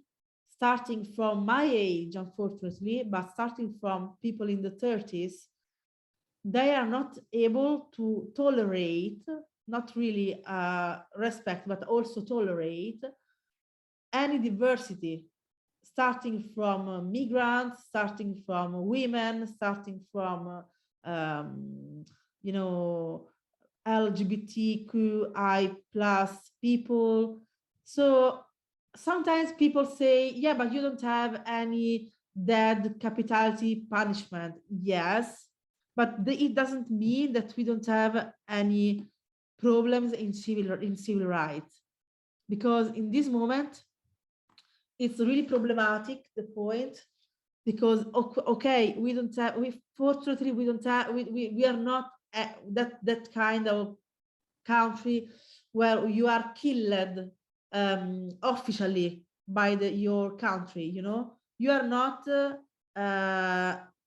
starting from my age, unfortunately, but starting from people in the 30s, they are not able to tolerate, not really respect, but also tolerate any diversity, starting from migrants, starting from women, starting from, you know, LGBTQI plus people. So sometimes people say, yeah, but you don't have any death capitality punishment. Yes, but it doesn't mean that we don't have any problems in civil rights, because in this moment it's really problematic, the point, because okay, we don't have, fortunately we don't have, we are not that kind of country where you are killed officially by your country, you know, you are not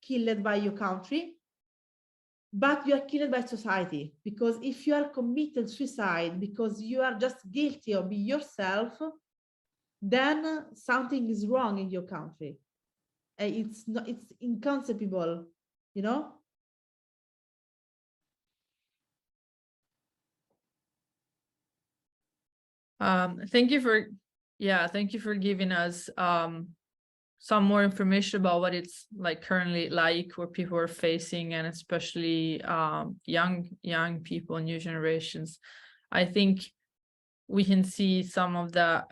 killed by your country, but you are killed by society. Because if you are committed suicide because you are just guilty of being yourself, then something is wrong in your country. It's not, it's inconceivable, you know. Thank you for, thank you for giving us some more information about what it's like currently like, what people are facing, and especially young people, new generations. I think we can see some of the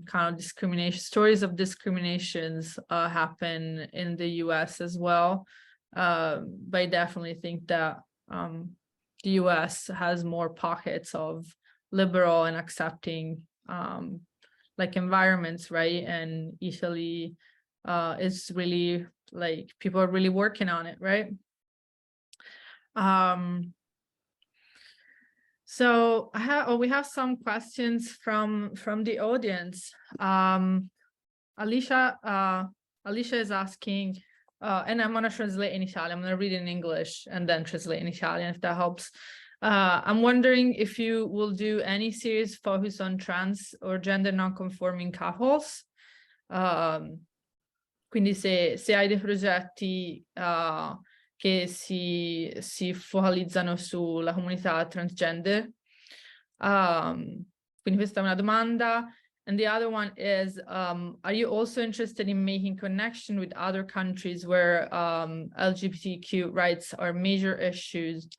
kind of discrimination, stories of discriminations happen in the US as well. But I definitely think that the US has more pockets of liberal and accepting like environments, right? And Italy is really like, people are really working on it, right? So we have some questions from the audience. Alicia is asking, and I'm gonna translate in Italian. I'm gonna read in English and then translate in Italian if that helps. I'm wondering if you will do any series focused on trans or gender non-conforming couples. Quindi se hai dei progetti che si focalizzano sulla comunità transgender. Quindi questa è una domanda. And the other one is, are you also interested in making connection with other countries where LGBTQ rights are major issues,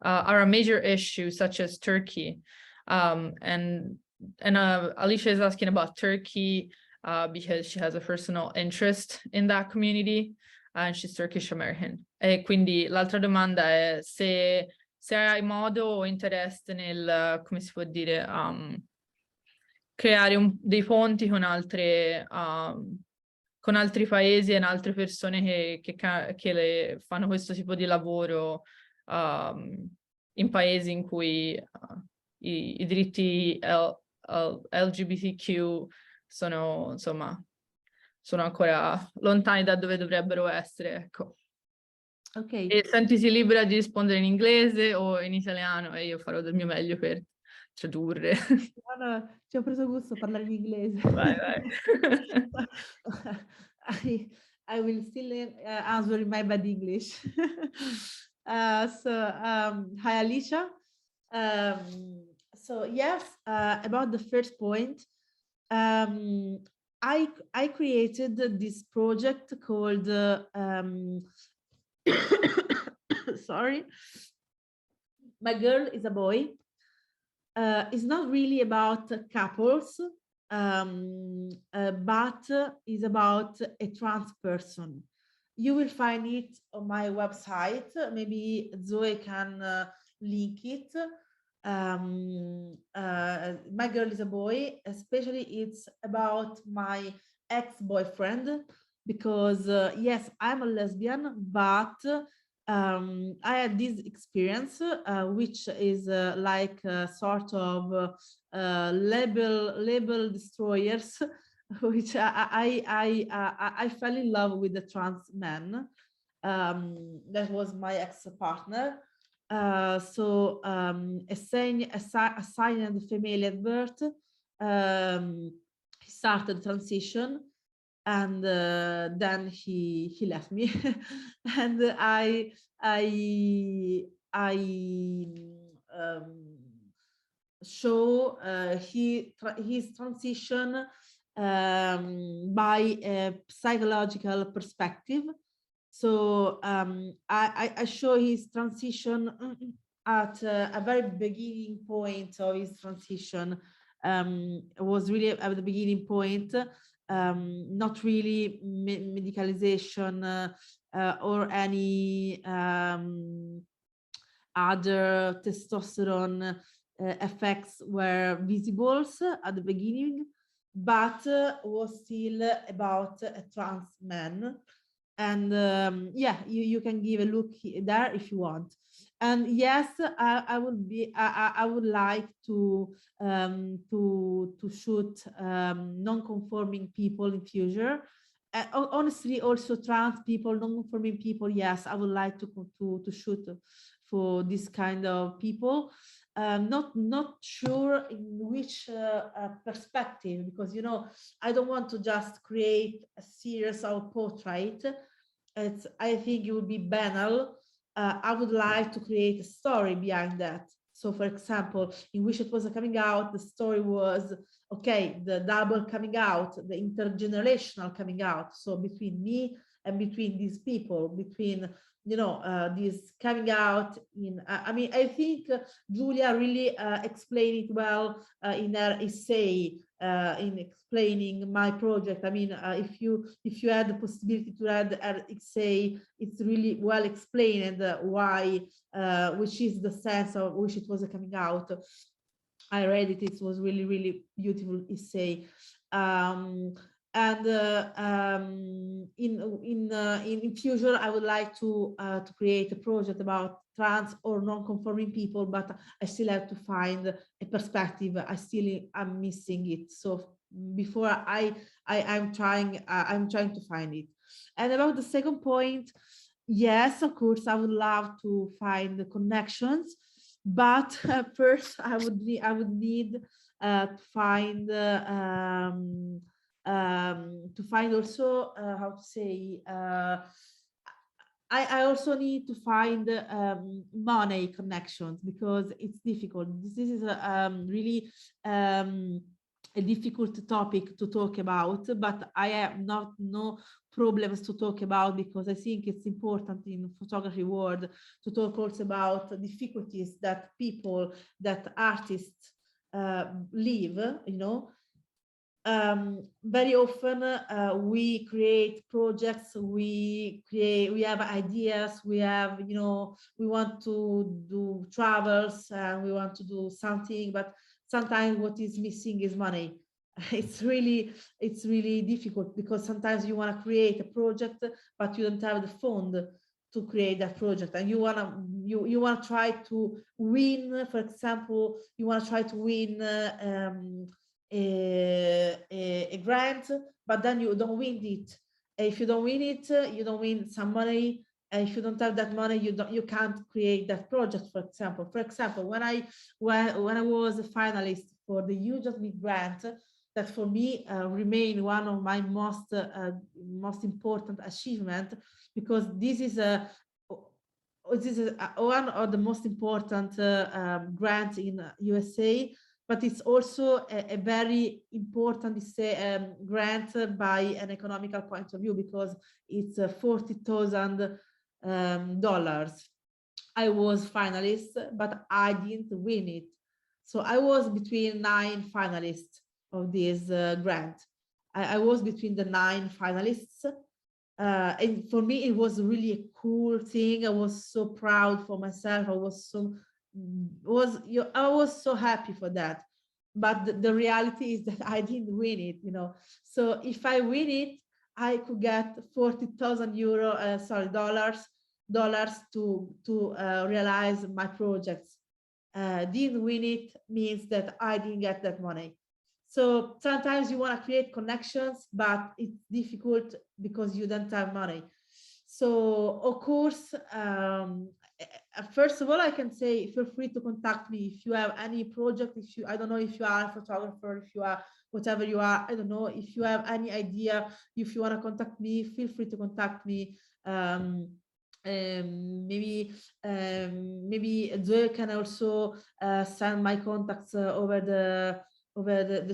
are a major issue, such as Turkey? And Alicia is asking about Turkey because she has a personal interest in that community, and she's Turkish American. E quindi l'altra domanda è se hai modo o interesse nel, come si può dire, creare dei ponti con altri paesi e altre persone che fanno questo tipo di lavoro in paesi in cui i diritti LGBTQ sono, insomma, sono ancora lontani da dove dovrebbero essere, ecco. Ok. E sentiti libera di rispondere in inglese o in italiano e io farò del mio meglio per tradurre. No, ci ho preso gusto a parlare in inglese. Vai. I will still answer in my bad English. Hi, Alicia. So yes, about the first point, I created this project called sorry, My Girl is a Boy. It's not really about couples, but is about a trans person. You will find it on my website. Maybe Zoe can link it. My Girl is a Boy, especially it's about my ex-boyfriend, because yes, I'm a lesbian, but I had this experience, which is like a sort of label destroyers, which I fell in love with the trans man. That was my ex-partner. So assigned female at birth, he started transition, and then he left me, and I show his transition by a psychological perspective. So I show his transition at a very beginning point of his transition. It was really at the beginning point, not really medicalization or any other testosterone effects were visible at the beginning, but was still about a trans man. And yeah, you can give a look there if you want. And yes, I would like to shoot non-conforming people in future. Honestly, also trans people, non-conforming people. Yes, I would like to shoot for this kind of people. Not sure in which perspective, because you know, I don't want to just create a series of portrait. I think it would be banal. I would like to create a story behind that. So for example, in which it was a coming out, the story was, okay, the double coming out, the intergenerational coming out. So between me and between these people, between this coming out in, I mean, I think Julia really explained it well in her essay in explaining my project. I mean, if you had the possibility to read her essay, it's really well explained why, which is the sense of which it was a coming out. I read it. It was really, really beautiful essay. And in future, I would like to create a project about trans or non-conforming people, but I still have to find a perspective. I'm missing it. So before I'm trying to find it. And about the second point, yes, of course, I would love to find the connections, but first I would need to find also how to say, I also need to find money connections, because it's difficult. This is really a difficult topic to talk about, but I have no problems to talk about, because I think it's important in photography world to talk also about difficulties that people, that artists live, very often we create projects, we have ideas, we have, we want to do travels and we want to do something, but sometimes what is missing is money. It's really difficult, because sometimes you want to create a project, but you don't have the fund to create that project, and you want to try to win, for example, you want to try to win a grant, but then you don't win it. If you don't win it, you don't win some money. And if you don't have that money, you can't create that project. For example, when I was a finalist for the You Just Meet grant, that for me remained one of my most important achievement, because this is one of the most important grants in USA. But it's also a very important grant by an economical point of view, because it's $40,000. I was finalist, but I didn't win it. So I was between 9 finalists of this grant. I was between the 9 finalists. And for me, it was really a cool thing. I was so proud for myself. I was so happy for that. But the reality is that I didn't win it, So if I win it, I could get $40,000 dollars to realize my projects. Didn't win it means that I didn't get that money. So sometimes you want to create connections, but it's difficult because you don't have money. So of course, first of all, I can say, feel free to contact me if you have any project. I don't know if you are a photographer, if you are whatever you are, I don't know, if you have any idea, if you want to contact me, feel free to contact me. Maybe Zoe can also send my contacts over the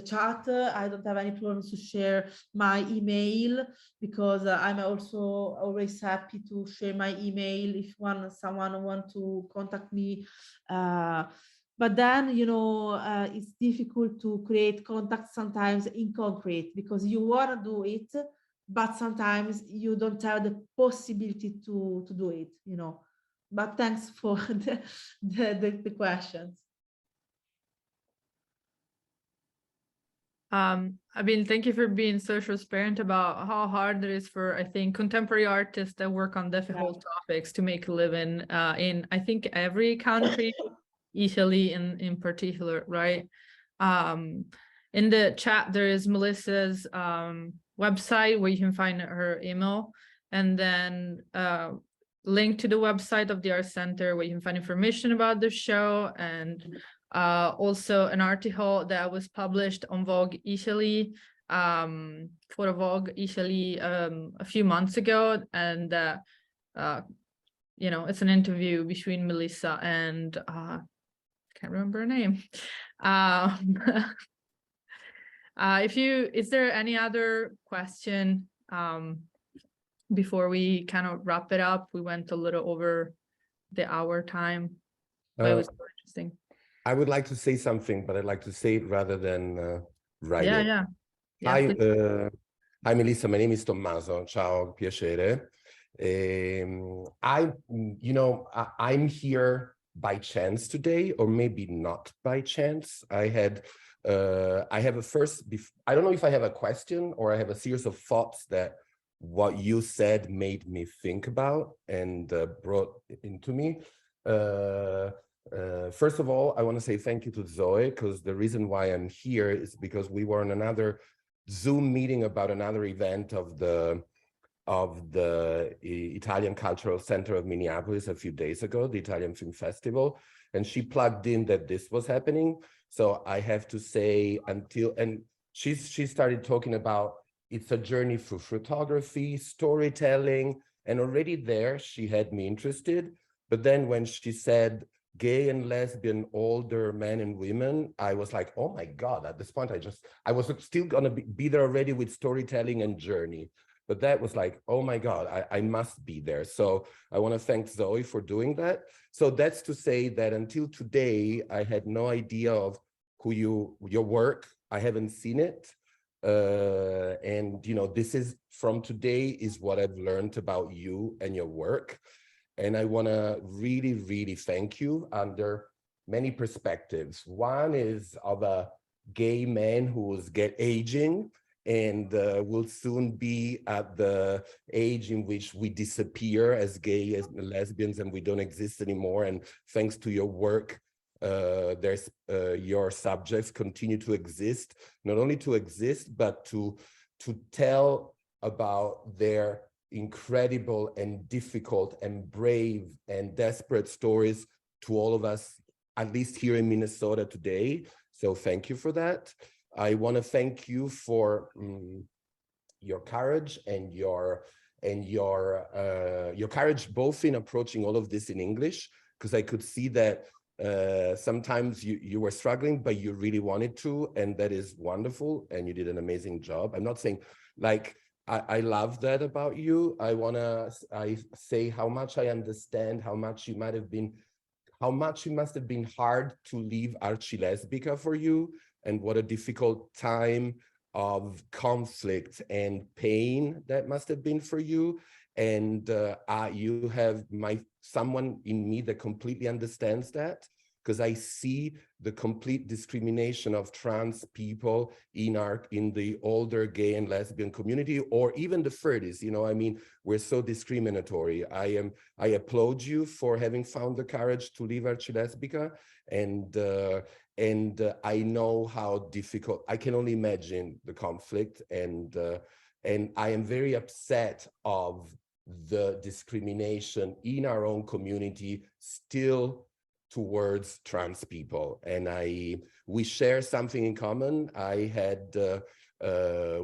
chat. I don't have any problems to share my email, because I'm also always happy to share my email if someone want to contact me. But then, it's difficult to create contacts sometimes in concrete, because you want to do it, but sometimes you don't have the possibility to do it, But thanks for the questions. I mean, thank you for being so transparent about how hard it is for, I think, contemporary artists that work on difficult topics to make a living in, I think, every country, Italy in particular, right? In the chat, there is Melissa's website where you can find her email, and then link to the website of the Art Center where you can find information about the show, and also an article that was published on Vogue Italy, for Vogue Italy a few months ago, and it's an interview between Melissa and can't remember her name. Is there any other question before we kind of wrap it up. We went a little over the hour time, but it was so interesting. I would like to say something, but I'd like to say it rather than write it. Yeah. Hi, Please. hi Melissa, my name is Tommaso. Ciao, piacere. I'm here by chance today, or maybe not by chance. I have a first, I don't know if I have a question or I have a series of thoughts that what you said made me think about and brought into me. First of all, I want to say thank you to Zoe, because the reason why I'm here is because we were in another Zoom meeting about another event of the Italian Cultural Center of Minneapolis a few days ago, the Italian Film Festival, and she plugged in that this was happening. So I have to say and she started talking about it's a journey through photography, storytelling, and already there she had me interested. But then when she said gay and lesbian older men and women, I was like, oh my God, at this point I was still gonna be there already with storytelling and journey. But that was like, oh my God, I must be there. So I want to thank Zoe for doing that. So that's to say that until today, I had no idea of your work. I haven't seen it. And this is from today is what I've learned about you and your work. And I want to really, really thank you under many perspectives. One is of a gay man who is aging and will soon be at the age in which we disappear as gay, as lesbians, and we don't exist anymore. And thanks to your work, your subjects continue to exist, not only to exist, but to tell about their incredible and difficult and brave and desperate stories to all of us, at least here in Minnesota today. So thank you for that. I want to thank you for your courage and your courage both in approaching all of this in English, because I could see that sometimes you were struggling, but you really wanted to, and that is wonderful, and you did an amazing job. I'm not saying like I love that about you. I say how much I understand how much it must have been hard to leave Archilesbica for you, and what a difficult time of conflict and pain that must have been for you. And you have someone in me that completely understands that, because I see the complete discrimination of trans people in the older gay and lesbian community, or even the 30s. I mean, we're so discriminatory. I applaud you for having found the courage to leave Archilesbica, and I know how difficult. I can only imagine the conflict, and I am very upset of the discrimination in our own community still towards trans people. And we share something in common. I had I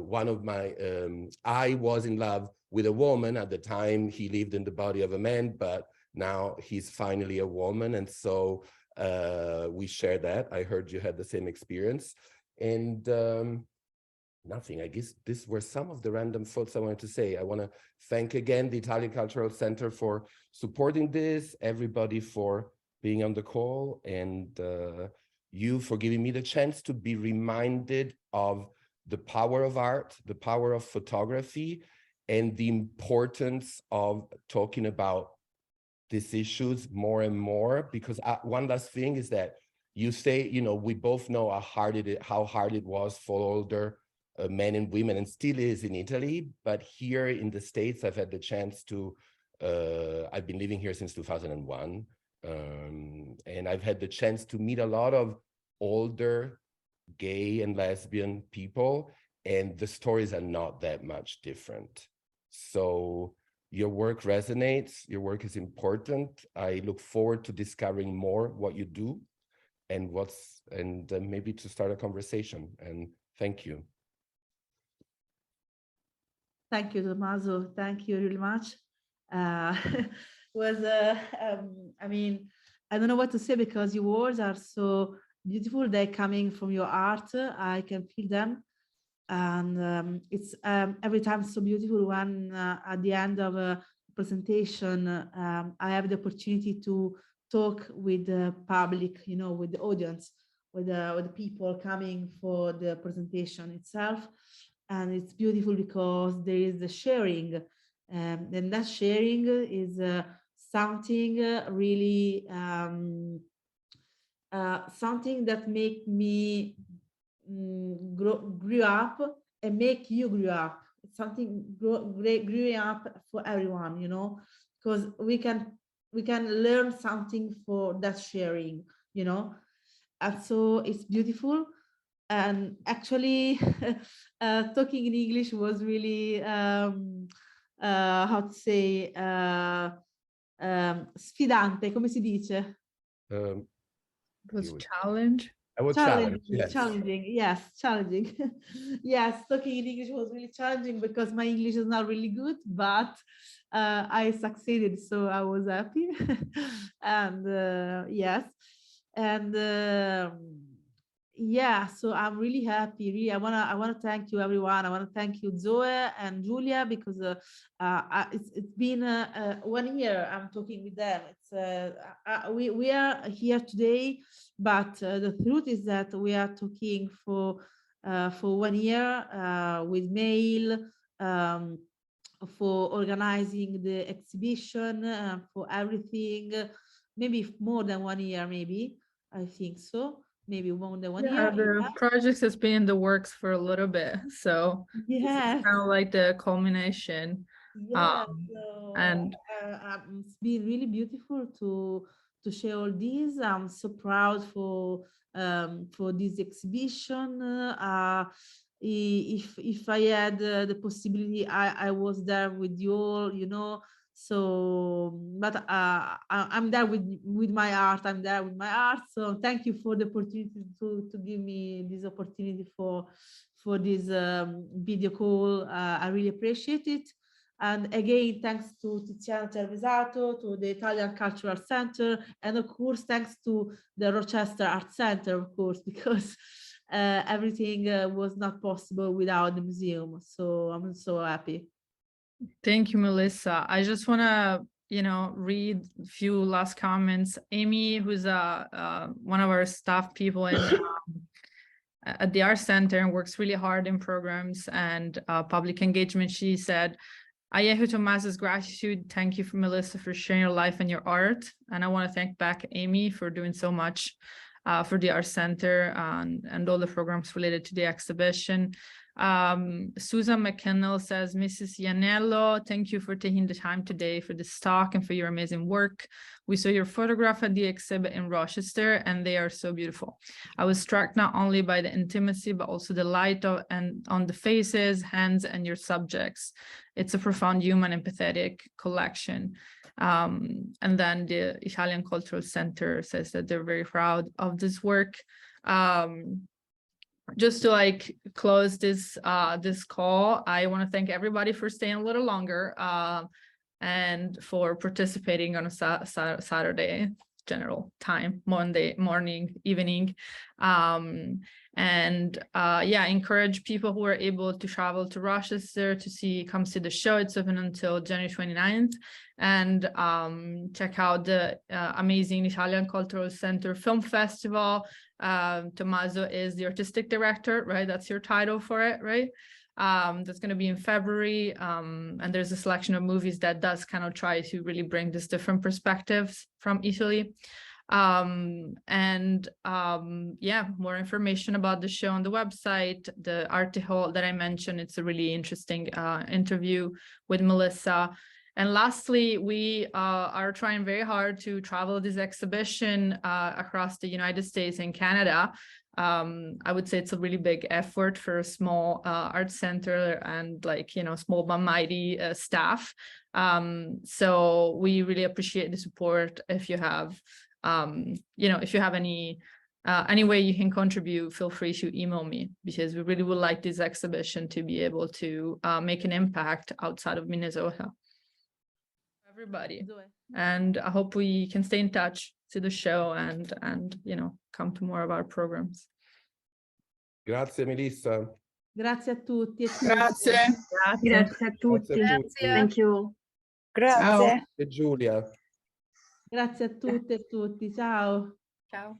was in love with a woman at the time. He lived in the body of a man, but now he's finally a woman. And so we share that. I heard you had the same experience. And nothing. I guess these were some of the random thoughts I wanted to say. I want to thank again the Italian Cultural Center for supporting this, everybody for being on the call, and you for giving me the chance to be reminded of the power of art, the power of photography, and the importance of talking about these issues more and more. Because one last thing is that you say, we both know how hard it was for older men and women, and still is in Italy. But here in the States, I've had the chance to, I've been living here since 2001. And I've had the chance to meet a lot of older gay and lesbian people, and the stories are not that much different. So your work resonates, your work is important. I look forward to discovering more what you do and maybe to start a conversation. And thank you. Thank you, Tommaso. Thank you really much. I mean, I don't know what to say, because your words are so beautiful. They're coming from your art. I can feel them. And it's every time so beautiful when at the end of a presentation I have the opportunity to talk with the public, with the audience, with the people coming for the presentation itself. And it's beautiful because there is the sharing, and that sharing is something really something that make me grew up and make you grow up. It's something growing up for everyone, because we can learn something for that sharing, and so it's beautiful. And actually talking in English was really how to say sfidante, come si dice? It was a challenge. I would challenge, Challenging, yes, challenging. Yes, talking in English was really challenging because my English is not really good, but I succeeded, so I was happy. And yes, and yeah, so I'm really happy. Really, I wanna thank you, everyone. I wanna thank you, Zoe and Julia, because it's been 1 year I'm talking with them. It's we are here today, but the truth is that we are talking for 1 year with mail, for organizing the exhibition, for everything. Maybe more than 1 year, maybe. I think so. Maybe more than 1 year. The project has been in the works for a little bit, so Yes. kind of like the culmination. Yeah, And it's been really beautiful to share all these. I'm so proud for this exhibition. If I had the possibility, I was there with you all, So, but I'm there with my art. I'm there with my art. So thank you for the opportunity to give me this opportunity for this video call. I really appreciate it. And again, thanks to Tiziana Cervesato, to the Italian Cultural Center, and of course, thanks to the Rochester Art Center, of course, because everything was not possible without the museum. So I'm so happy. thank you, Melissa. I just want to, read a few last comments. Amy, who's one of our staff people in at the Art Center and works really hard in programs and public engagement, she said, I echo Tomas's gratitude. Thank you for Melissa for sharing your life and your art. And I want to thank back Amy for doing so much for the Art Center and all the programs related to the exhibition. Susan McKinnell says, Mrs. Ianniello, thank you for taking the time today for this talk and for your amazing work. We saw your photograph at the exhibit in Rochester, and they are so beautiful. I was struck not only by the intimacy, but also the light on the faces, hands, and your subjects. It's a profound human empathetic collection. And then the Italian Cultural Center says that they're very proud of this work. Just to close this this call, I want to thank everybody for staying a little longer and for participating on a Saturday general time, Monday morning, evening. Yeah, encourage people who are able to travel to Rochester to come see the show. It's open until January 29th. And check out the amazing Italian Cultural Center Film Festival. Tommaso is the artistic director, right? That's your title for it, right? That's going to be in February. And there's a selection of movies that does kind of try to really bring these different perspectives from Italy. Yeah, more information about the show on the website. The article that I mentioned, it's a really interesting interview with Melissa. And lastly, we are trying very hard to travel this exhibition across the United States and Canada. I would say it's a really big effort for a small art center and small but mighty staff. So we really appreciate the support. If you have, if you have any way you can contribute, feel free to email me, because we really would like this exhibition to be able to make an impact outside of Minnesota. Everybody, and I hope we can stay in touch to the show and come to more of our programs. Grazie, Melissa. Grazie a tutti e tutte. Grazie. Grazie. Grazie a tutti. Grazie a tutti. Thank you all. Grazie. E Giulia. Grazie a tutte e tutti. Ciao. Ciao.